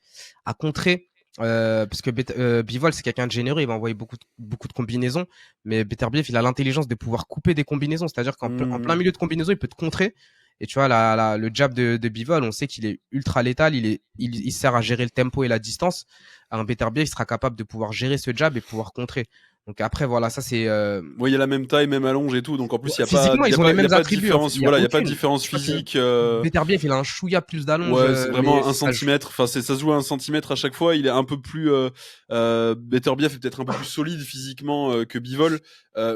à contrer. Parce que Bivol, c'est quelqu'un de généreux, il va envoyer beaucoup de combinaisons, mais Beterbiev, il a l'intelligence de pouvoir couper des combinaisons, c'est-à-dire qu'en plein milieu de combinaison, il peut te contrer. Et tu vois, le jab de Bivol, on sait qu'il est ultra létal, il sert à gérer le tempo et la distance. Un Beterbiev, il sera capable de pouvoir gérer ce jab et pouvoir contrer. Donc après, voilà, ça c'est. Oui, il y a la même taille, même allonge et tout, donc en plus il y a physiquement, pas, ils ont les mêmes attributs. Il y a pas de différence physique. Beterbiev, il a un chouïa plus d'allonge. Ouais, c'est vraiment 1 centimètre. Enfin, ça se joue à 1 centimètre à chaque fois. Il est un peu plus. Beterbiev est peut-être un peu plus solide physiquement que Bivol,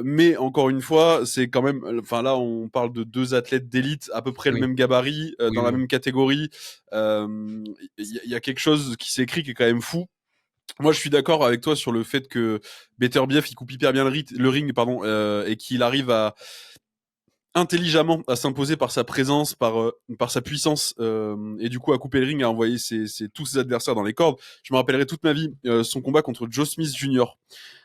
mais encore une fois, c'est quand même. Enfin là, on parle de deux athlètes d'élite, à peu près le même gabarit, dans la même catégorie. Il y a quelque chose qui s'écrit qui est quand même fou. Moi, je suis d'accord avec toi sur le fait que Beterbiev, il coupe hyper bien le ring, pardon, et qu'il arrive à intelligemment à s'imposer par sa présence, par sa puissance, et du coup à couper le ring, à envoyer tous ses adversaires dans les cordes. Je me rappellerai toute ma vie son combat contre Joe Smith Jr.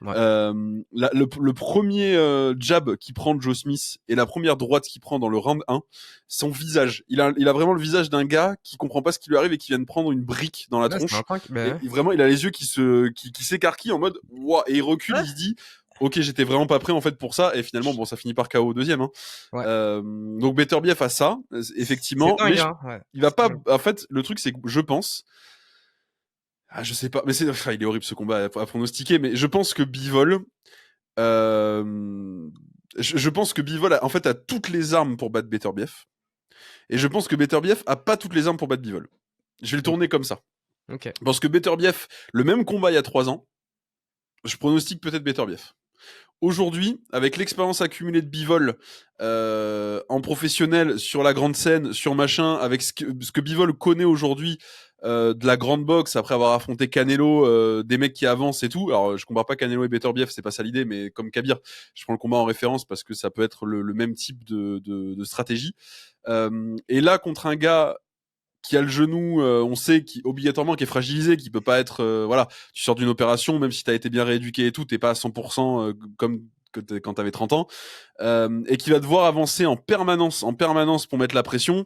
Le premier jab qu'il prend de Joe Smith et la première droite qu'il prend dans le round 1, son visage, il a vraiment le visage d'un gars qui comprend pas ce qui lui arrive et qui vient de prendre une brique dans la tronche. Et vraiment, il a les yeux qui s'écarquillent en mode ouah, et il recule, il se dit ok, j'étais vraiment pas prêt en fait pour ça, et finalement bon, ça finit par KO au deuxième. Donc Beterbiev a ça, effectivement, dingue, mais il va pas. En fait, le truc c'est que je pense, je sais pas, mais il est horrible ce combat à pronostiquer, mais je pense que Bivol, je pense que Bivol en fait a toutes les armes pour battre Beterbiev, et je pense que Beterbiev a pas toutes les armes pour battre Bivol. Je vais le tourner comme ça. Parce que Beterbiev, le même combat il y a 3 ans, je pronostique peut-être Beterbiev. Aujourd'hui, avec l'expérience accumulée de Bivol en professionnel, sur la grande scène, sur machin, avec ce que Bivol connaît aujourd'hui de la grande boxe, après avoir affronté Canelo, des mecs qui avancent et tout. Alors, je compare pas Canelo et Beterbiev, c'est pas ça l'idée, mais comme Kabir, je prends le combat en référence parce que ça peut être le même type de stratégie. Et là, contre un gars qui a le genou, on sait obligatoirement qui est fragilisé, qui peut pas être voilà, tu sors d'une opération, même si t'as été bien rééduqué et tout, t'es pas à 100% comme quand t'avais 30 ans, et qui va devoir avancer en permanence pour mettre la pression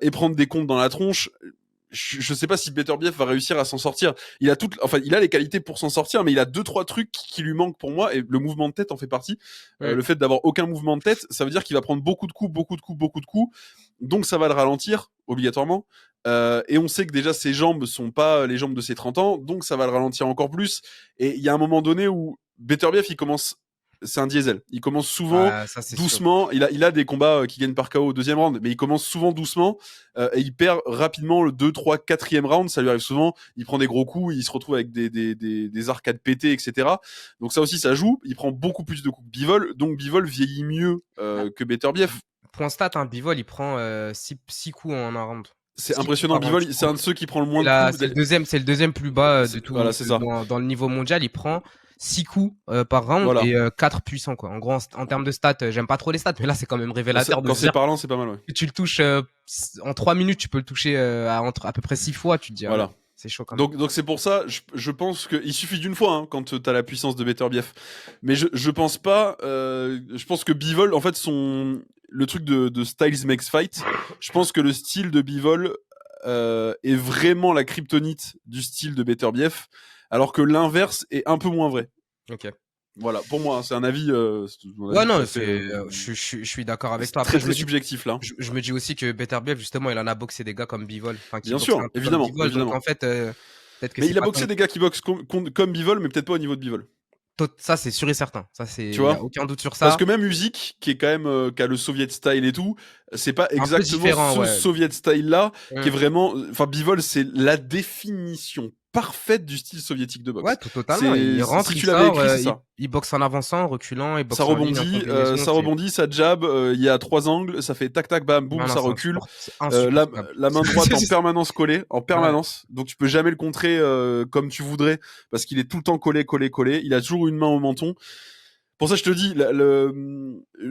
et prendre des comptes dans la tronche. Je sais pas si Beterbiev va réussir à s'en sortir. Il a les qualités pour s'en sortir, mais il a 2-3 trucs qui lui manquent pour moi, et le mouvement de tête en fait partie. Le fait d'avoir aucun mouvement de tête, ça veut dire qu'il va prendre beaucoup de coups, donc ça va le ralentir obligatoirement. Et on sait que déjà ses jambes sont pas les jambes de ses 30 ans, donc ça va le ralentir encore plus. Et il y a un moment donné où Beterbiev, c'est un diesel. Il commence souvent doucement. Il a des combats qui gagnent par KO au deuxième round, mais il commence souvent doucement et il perd rapidement le 2, 3, 4e round. Ça lui arrive souvent. Il prend des gros coups, il se retrouve avec des arcades pétées, etc. Donc ça aussi, ça joue. Il prend beaucoup plus de coups que Bivol. Donc Bivol vieillit mieux que Beterbiev. Point stat, Bivol, il prend 6 coups en un round. C'est impressionnant. Bivol, c'est un de ceux qui prend le moins de coups. C'est le deuxième plus bas de tout. Voilà, c'est ça. Dans le niveau mondial, il prend 6 coups par round et 4 puissants, quoi. En gros, en termes de stats, j'aime pas trop les stats, mais là, c'est quand même révélateur. Quand c'est parlant, c'est pas mal, ouais. Tu le touches en 3 minutes, tu peux le toucher à peu près 6 fois, tu te dis. Voilà. C'est chaud quand même. Donc c'est pour ça, je pense qu'il suffit d'une fois quand t'as la puissance de Beterbiev. Mais je pense pas. Je pense que Bivol, en fait, le truc de Styles Makes Fight, je pense que le style de Bivol est vraiment la kryptonite du style de Beterbiev, alors que l'inverse est un peu moins vrai. Ok. Voilà, pour moi, c'est un avis. Je suis d'accord avec toi. Après, très subjectif là. Je me dis aussi que Beterbiev, justement, il en a boxé des gars comme Bivol. Bien sûr, évidemment. Donc en fait, peut-être que mais il a boxé des gars qui boxent comme Bivol, mais peut-être pas au niveau de Bivol. Ça, c'est sûr et certain. Ça, c'est. Tu vois, y a aucun doute sur ça. Parce que même Usyk, qui est quand même qui a le Soviet style et tout, c'est pas exactement ce Soviet style là qui est vraiment. Enfin, Bivol, c'est la définition parfaite du style soviétique de boxe. Ouais, totalement. Il rentre, si il tu l'avais sort, écrit, c'est ça. il boxe en avançant, en reculant, il boxe Ça en ligne, en rebondit, combinaison. ça jab, il y a 3 angles, ça fait tac tac bam boum, Non, ça c'est recule. c'est La, insupportable. la main droite en permanence collée, en Ouais. permanence. Donc tu peux jamais le contrer comme tu voudrais parce qu'il est tout le temps collé. Il a toujours une main au menton. Pour ça, je te dis,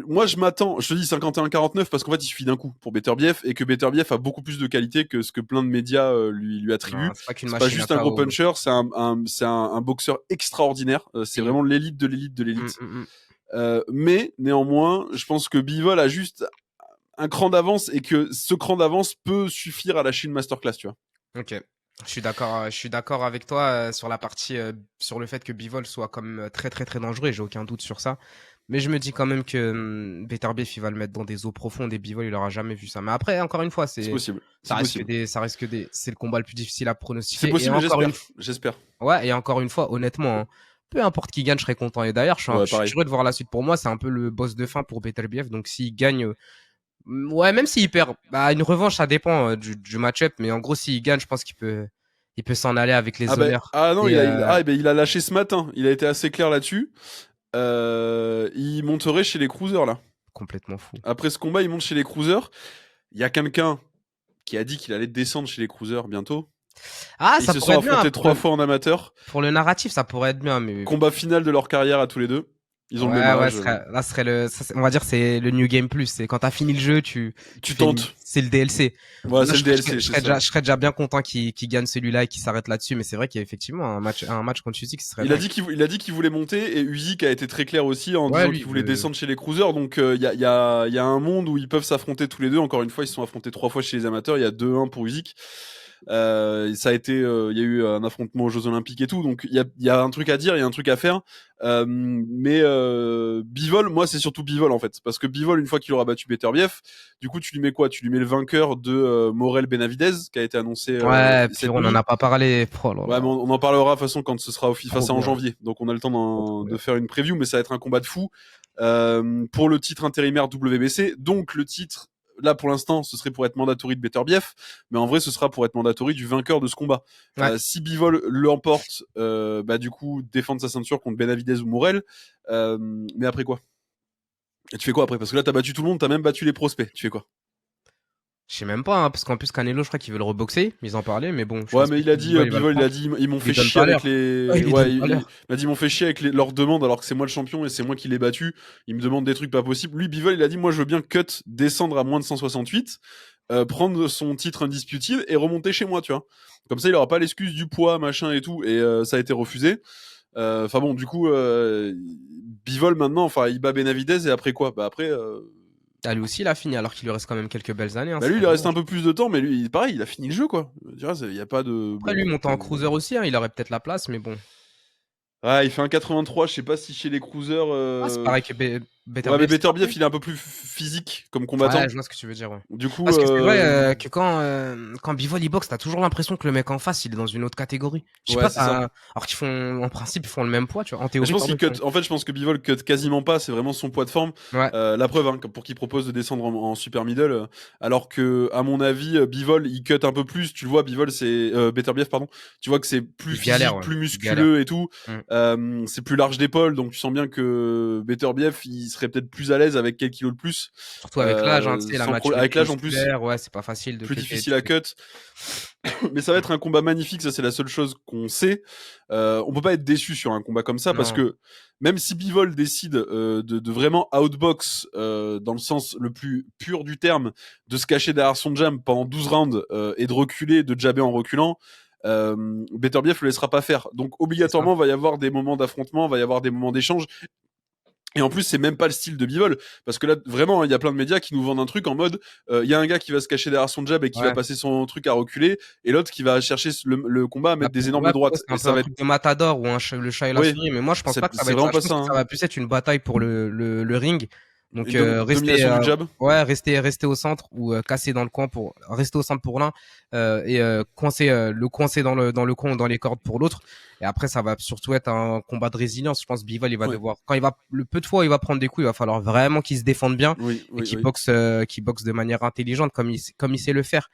moi, je te dis 51-49 parce qu'en fait, il suffit d'un coup pour Beterbiev et que Beterbiev a beaucoup plus de qualité que ce que plein de médias lui attribuent. Non, c'est pas qu'une C'est pas machine juste à un gros KO. puncher, c'est un boxeur extraordinaire. C'est vraiment l'élite de l'élite de l'élite. Mais néanmoins, je pense que Bivol a juste un cran d'avance et que ce cran d'avance peut suffire à lâcher une masterclass, tu vois. Ok. Je suis d'accord avec toi sur la partie, sur le fait que Bivol soit quand même très très très dangereux et j'ai aucun doute sur ça. Mais je me dis quand même que Beterbiev, il va le mettre dans des eaux profondes et Bivol, il aura jamais vu ça. Mais après, encore une fois, C'est possible. ça reste que c'est le combat le plus difficile à pronostiquer. C'est possible, j'espère. Ouais, et encore une fois, honnêtement, hein, peu importe qui gagne, je serais content. Et d'ailleurs, je suis curieux de voir la suite. Pour moi, c'est un peu le boss de fin pour Beterbiev. Donc s'il gagne, ouais, même s'il perd, bah, une revanche, ça dépend du match-up. Mais en gros, s'il gagne, je pense qu'il peut s'en aller avec les honneurs. Non, Et, il a lâché ce matin. Il a été assez clair là-dessus. Il monterait chez les cruisers, là. Complètement fou. Après ce combat, il monte chez les cruisers. Il y a quelqu'un qui a dit qu'il allait descendre chez les cruisers bientôt. Ah, ils ça se pourrait sont être bien. affrontés 3 fois en amateur. Pour le narratif, ça pourrait être bien. Mais... Combat final de leur carrière à tous les deux. Ils ont le même âge. Là, on va dire, c'est le New Game Plus. C'est quand t'as fini le jeu, tu tentes. C'est le DLC. Ouais, c'est le DLC. Je serais déjà bien content qu'il gagne celui-là et qu'il s'arrête là-dessus. Mais c'est vrai qu'il y a effectivement un match contre Usyk qui serait. Il a dit qu'il voulait monter et Usyk a été très clair aussi en disant qu'il voulait descendre chez les cruisers. Donc il y a un monde où ils peuvent s'affronter tous les deux. Encore une fois, ils se sont affrontés 3 fois chez les amateurs. Il y a 2-1 pour Usyk. Ça a été, il y a eu un affrontement aux Jeux Olympiques et tout, donc il y a un truc à dire, il y a un truc à faire. Mais Bivol, moi c'est surtout Bivol en fait, parce que Bivol, une fois qu'il aura battu Beterbiev, du coup tu lui mets quoi? Tu lui mets le vainqueur de Morel Benavidez qui a été annoncé. Ouais, puis on en a pas parlé. Ouais, mais on en parlera de toute façon quand ce sera officiel, en janvier, donc on a le temps de faire une preview, mais ça va être un combat de fou pour le titre intérimaire WBC, donc le titre. Là, pour l'instant, ce serait pour être mandatory de Beterbiev, mais en vrai, ce sera pour être mandatory du vainqueur de ce combat. Ouais. Si Bivol l'emporte, du coup, défendre sa ceinture contre Benavidez ou Morel. Mais après quoi? Et tu fais quoi après? Parce que là, t'as battu tout le monde, t'as même battu les prospects. Tu fais quoi? Je sais même pas, hein, parce qu'en plus Canelo, je crois qu'il veut le reboxer. Ils en parlaient, mais bon. Ouais, mais il a dit, Bivol, il a dit, ils m'ont fait chier avec les. Il m'a dit, ils m'ont fait chier avec leurs demandes, alors que c'est moi le champion et c'est moi qui l'ai battu. Ils me demandent des trucs pas possibles. Lui, Bivol, il a dit, moi, je veux bien cut, descendre à moins de 168, prendre son titre indisputé et remonter chez moi, tu vois. Comme ça, il aura pas l'excuse du poids, machin et tout, et ça a été refusé. Enfin bon, du coup, Bivol maintenant, enfin, il bat Benavidez et après quoi? Bah après. Ah, lui aussi, il a fini, alors qu'il lui reste quand même quelques belles années. Hein, lui, il reste un peu plus de temps, mais lui, pareil, il a fini le jeu, quoi. Il y a pas de. Après, lui, monter en cruiser aussi, hein, il aurait peut-être la place, mais bon. Ah, il fait un 83, je sais pas si chez les cruisers. C'est pareil que Beterbiev. Ouais, mais Beterbiev, il est un peu plus physique comme combattant. Ouais, je vois ce que tu veux dire, ouais. Du coup. Parce que c'est vrai que quand Bivol il boxe, t'as toujours l'impression que le mec en face, il est dans une autre catégorie. Je sais pas, alors qu'ils font, en principe, ils font le même poids, tu vois. En théorie. Je pense que Bivol cut quasiment pas, c'est vraiment son poids de forme. Ouais. La preuve, hein, pour qu'il propose de descendre en super middle. Alors que, à mon avis, Bivol, il cut un peu plus. Tu le vois, Bivol, c'est, Beterbiev, pardon. Tu vois que c'est plus physique, plus musculeux et tout. C'est plus large d'épaule, donc tu sens bien que Beterbiev, il serait peut-être plus à l'aise avec quelques kilos de plus. Surtout avec l'âge, hein, tu sais, la maturité. Avec l'âge en plus. Ouais, c'est pas facile de plus difficile à cut. Mais ça va être un combat magnifique, ça c'est la seule chose qu'on sait. On peut pas être déçu sur un combat comme ça, parce que même si Bivol décide de vraiment outbox dans le sens le plus pur du terme, de se cacher derrière son jam pendant 12 rounds et de reculer, de jabber en reculant, Beterbiev le laissera pas faire. Donc obligatoirement, va y avoir des moments d'affrontement, va y avoir des moments d'échange. Et en plus, c'est même pas le style de Bivol, parce que là, vraiment, il y a plein de médias qui nous vendent un truc en mode, il y a un gars qui va se cacher derrière son jab et qui va passer son truc à reculer, et l'autre qui va chercher le combat à mettre des énormes droites. Et ça va être de Matador ou le chat et la souris, mais moi je pense pas que ça va être ça. Ça va plus être une bataille pour le ring. Donc rester au centre ou casser dans le coin pour rester au centre pour l'un et coincer dans le coin ou dans les cordes pour l'autre. Et après ça va surtout être un combat de résilience. Je pense Bivol il va devoir, quand le peu de fois où il va prendre des coups, il va falloir vraiment qu'il se défende bien et qu'il boxe de manière intelligente comme il sait le faire.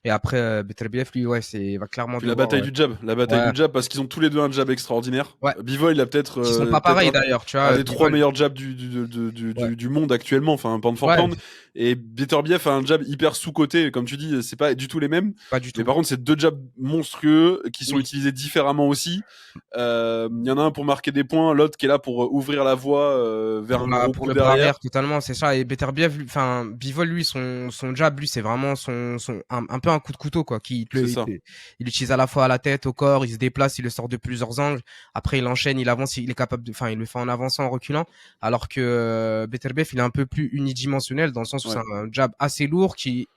Et après, Beterbiev, lui, ouais, il va clairement Puis la devoir. bataille du jab, Ouais, parce qu'ils ont tous les deux un jab extraordinaire. ouais. Bivol, il a peut-être Qui sont pas peut-être pareils d'ailleurs, tu un vois. des 3 Bivol, meilleurs jabs du, ouais, du monde actuellement, enfin pound for ouais, pound. Et Beterbiev a un jab hyper sous-coté, comme tu dis, c'est pas du tout les mêmes. pas du Mais tout. par contre, c'est deux jabs monstrueux qui sont Oui. utilisés différemment aussi. Il y en a un pour marquer des points, l'autre qui est là pour ouvrir la voie vers un gros Pour coup le bras derrière. arrière, totalement, c'est ça. Et Beterbiev, enfin, Bivol, lui, son jab, lui, c'est vraiment un peu un coup de couteau, quoi. C'est ça. Il utilise à la fois à la tête, au corps, il se déplace, il le sort de plusieurs angles. Après, il enchaîne, il avance, il est capable enfin, il le fait en avançant, en reculant. Alors que Beterbiev, il est un peu plus unidimensionnel dans le sens où c'est Ouais. un jab assez lourd qui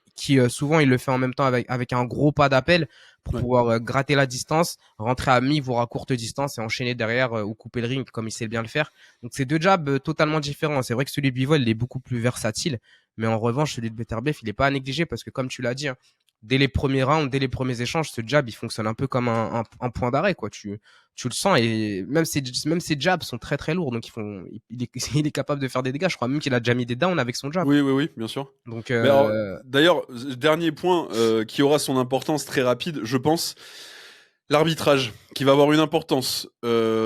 souvent, il le fait en même temps avec un gros pas d'appel pour Ouais. pouvoir gratter la distance, rentrer à mi, voire à courte distance et enchaîner derrière ou couper le ring comme il sait bien le faire. Donc c'est deux jabs totalement différents. C'est vrai que celui de Bivol, il est beaucoup plus versatile, mais en revanche, celui de Beterbiev, il est pas à négliger parce que comme tu l'as dit, hein, dès les premiers rounds, dès les premiers échanges, ce jab, il fonctionne un peu comme un point d'arrêt, quoi. Tu le sens et même ses jabs sont très très lourds, donc il est capable de faire des dégâts. Je crois même qu'il a déjà mis des downs avec son jab. Oui, bien sûr. Donc Mais alors, d'ailleurs, dernier point qui aura son importance très rapide, je pense, l'arbitrage, qui va avoir une importance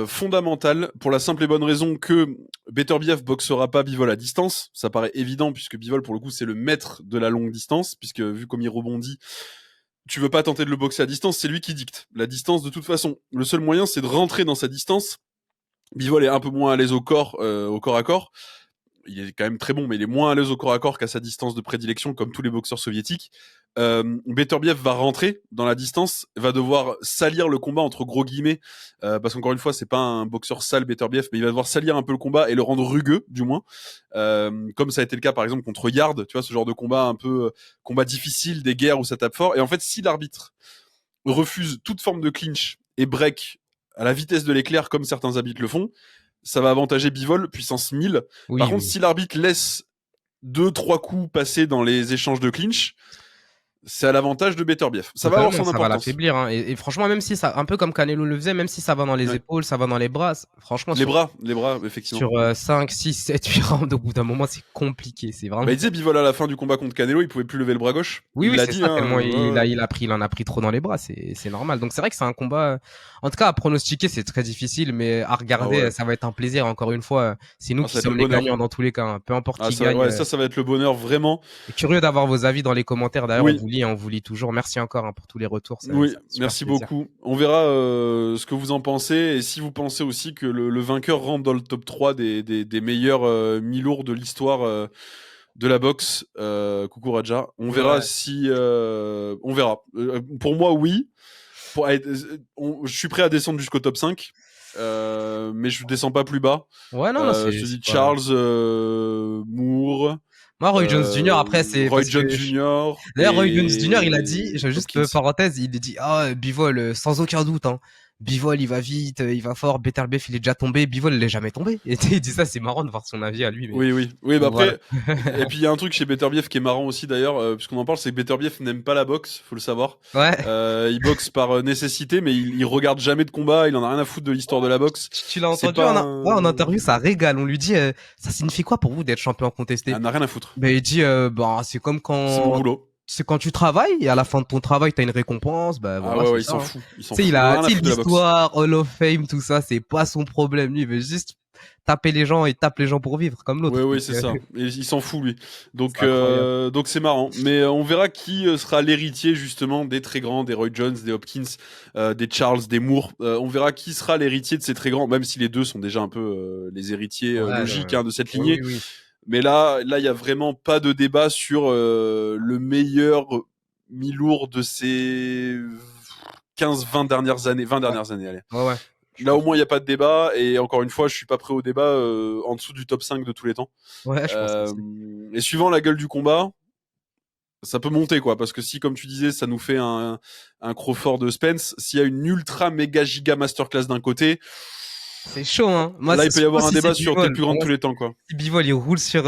fondamentale pour la simple et bonne raison que Beterbiev boxera pas Bivol à distance. Ça paraît évident puisque Bivol, pour le coup, c'est le maître de la longue distance, puisque vu comme il rebondit, tu veux pas tenter de le boxer à distance, c'est lui qui dicte la distance de toute façon. Le seul moyen, c'est de rentrer dans sa distance. Bivol est un peu moins à l'aise au corps à corps. Il est quand même très bon, mais il est moins à l'aise au corps à corps qu'à sa distance de prédilection, comme tous les boxeurs soviétiques. Beterbiev va rentrer dans la distance, va devoir salir le combat entre gros guillemets, parce qu'encore une fois, c'est pas un boxeur sale Beterbiev, mais il va devoir salir un peu le combat et le rendre rugueux, du moins, comme ça a été le cas par exemple contre Yard, tu vois, ce genre de combat un peu combat difficile, des guerres où ça tape fort. Et en fait, si l'arbitre refuse toute forme de clinch et break à la vitesse de l'éclair, comme certains arbitres le font, ça va avantager Bivol, puissance 1000. oui, Par contre, oui. si l'arbitre laisse 2-3 coups passer dans les échanges de clinch, c'est à l'avantage de Beterbiev. Ça va avoir Totalement, son ça va importance. l'affaiblir. Hein. Et franchement, même si ça, un peu comme Canelo le faisait, même si ça va dans les Ouais. épaules, ça va dans les bras, franchement, Les bras, effectivement. sur 5, 6, 7, 8 rounds, au bout d'un moment, c'est compliqué. C'est Bah, vraiment. il disait Bivol à la fin du combat contre Canelo, il pouvait plus lever le bras gauche. Oui, Il oui, l'a c'est dit, ça, tellement hein. il en a pris trop dans les bras, c'est normal. Donc c'est vrai que c'est un combat, en tout cas, à pronostiquer, c'est très difficile, mais à Ah regarder, ouais. ça va être un plaisir. Encore une fois, c'est nous Ah, qui ça va être le sommes les bonheur. gagnants dans tous les cas. Hein. Peu importe Ah, qui ça, gagne. ouais, ça va être le bonheur, vraiment. Curieux d'avoir vos avis dans les commentaires. D'ailleurs, Oui. on vous lit toujours. Merci encore hein, pour tous les retours. Oui, Ça fait super merci plaisir. beaucoup. On verra ce que vous en pensez et si vous pensez aussi que le vainqueur rentre dans le top 3 des meilleurs mi-lourds de l'histoire de la boxe. Coucou Raja. On verra Ouais. si... on verra. Pour moi, oui. Je suis prêt à descendre jusqu'au top 5. Mais je descends pas plus bas. Ouais, non, non, Je te dis c'est pas. Charles, Moore, Moi, Roy Jones Jr., après, c'est Roy parce Jones que. Jr. D'ailleurs, Roy Jones Jr., il a dit, et je juste Hopkins. parenthèse, il dit, ah, Bivol, sans aucun doute, hein. Bivol, il va vite, il va fort. Beterbiev, il est déjà tombé. Bivol, il est jamais tombé. Et il dit ça, c'est marrant de voir son avis à lui, mais Oui, bah donc voilà. après, et puis il y a un truc chez Beterbiev qui est marrant aussi d'ailleurs, puisqu'on en parle, c'est que Beterbiev n'aime pas la boxe, faut le savoir. Ouais. Il boxe par nécessité, mais il regarde jamais de combat, il en a rien à foutre de l'histoire de la boxe. Tu l'as C'est entendu pas ouais, en interview, ça régale. On lui dit, ça signifie quoi pour vous d'être champion contesté? Il en a rien à foutre. Ben, il dit, bah, c'est comme C'est mon boulot. c'est quand tu travailles et à la fin de ton travail, t'as une récompense. Ben, Ah voilà, c'est ouais, il ça. s'en Hein. fout. Il s'en Tu sais, fout. Il en a rien à foutre de la boxe. l'histoire, Hall of Fame, tout ça, c'est pas son problème. Lui, il veut juste taper les gens et tape les gens pour vivre, comme l'autre. Oui, Donc, c'est ça. Et il s'en fout, lui. c'est incroyable. Donc c'est marrant. Mais on verra qui sera l'héritier, justement, des très grands, des Roy Jones, des Hopkins, des Charles, des Moore. On verra qui sera l'héritier de ces très grands, même si les deux sont déjà un peu les héritiers Ouais, logiques de cette oui, lignée. oui, oui. Mais là, il y a vraiment pas de débat sur le meilleur mi-lourd de ces 15-20 dernières années. 20 Ouais, dernières années, allez. ouais, ouais. Je Là, au pense. moins, il n'y a pas de débat. Et encore une fois, je suis pas prêt au débat en dessous du top 5 de tous les temps. Ouais, je pense aussi. Et suivant la gueule du combat, ça peut monter, quoi. Parce que si, comme tu disais, ça nous fait un Crawford de Spence, s'il y a une ultra méga giga masterclass d'un côté, C'est chaud, hein. Moi, là, c'est il peut y surtout avoir un si débat c'est sur tes Bivol. plus grands de tous les temps, quoi. Si Bivol, il roule sur,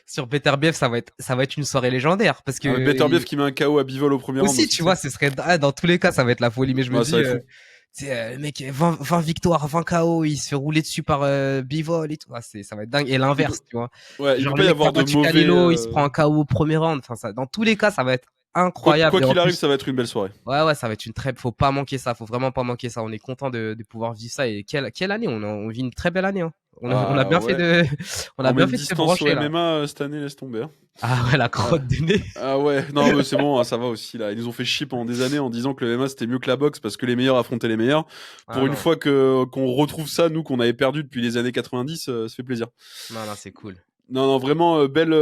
sur Beterbiev, ça va être une soirée légendaire. Parce que, Beterbiev qui met un KO à Bivol au premier round aussi, aussi, tu vois, ce serait, dans tous les cas, ça va être la folie. Mais je me ouais, ça va dis, être fou. le mec, 20 victoires, 20 KO, il se fait rouler dessus par Bivol et tout. Ah, ça va être dingue. Et l'inverse, tu vois. Ouais, il Genre, peut le pas y mec qui a avoir de battu mauvais. Canelo, il se prend un KO au premier round. Enfin, dans tous les cas, ça va être incroyable. Quoi Et en qu'il arrive, plus, ça va être une belle soirée. ouais, ça va être faut pas manquer ça, faut vraiment pas manquer ça. On est content de pouvoir vivre ça. Et quelle année, on vit une très belle année, hein. On a Ah bien fait ouais. on a On met bien une fait de se distance au brancher là. MMA cette année, laisse tomber. Hein. Ah ouais, la Ah. crotte de nez. Ah ouais, non mais c'est bon, hein, ça va aussi là. Ils nous ont fait chier pendant des années en disant que le MMA c'était mieux que la boxe parce que les meilleurs affrontaient les meilleurs. Ah Pour une non, fois qu'on retrouve ça, nous qu'on avait perdu depuis les années 90, ça fait plaisir. non, c'est cool. Non, vraiment belle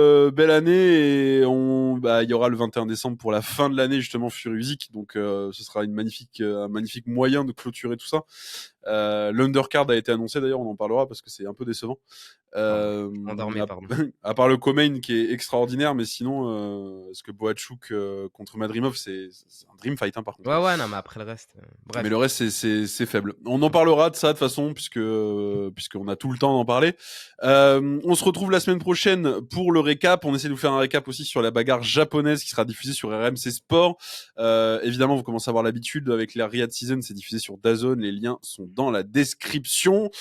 année et il y aura le 21 décembre pour la fin de l'année justement Fury Music, donc ce sera un magnifique moyen de clôturer tout ça. L'undercard a été annoncé d'ailleurs, on en parlera parce que c'est un peu décevant. Pardon. Euh, Je m'endormais, pardon. à part le co-main qui est extraordinaire, mais sinon, ce que Boachuk contre Madrimov, c'est un dream fight hein, par contre. Ouais, non, mais après le reste, bref. Mais le reste, c'est faible. On en parlera de ça de toute façon, puisqu'on a tout le temps d'en parler. On se retrouve la semaine prochaine pour le récap. On essaie de vous faire un récap aussi sur la bagarre japonaise qui sera diffusée sur RMC Sport. Évidemment, vous commencez à avoir l'habitude avec la Riyadh Season, c'est diffusé sur DAZN. Les liens sont dans la description.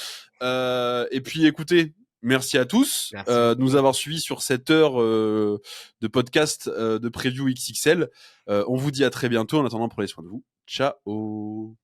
Et puis, écoutez, merci à tous Merci de beaucoup. nous avoir suivis sur cette heure de podcast de preview XXL. On vous dit à très bientôt. En attendant, prenez soin de vous. Ciao.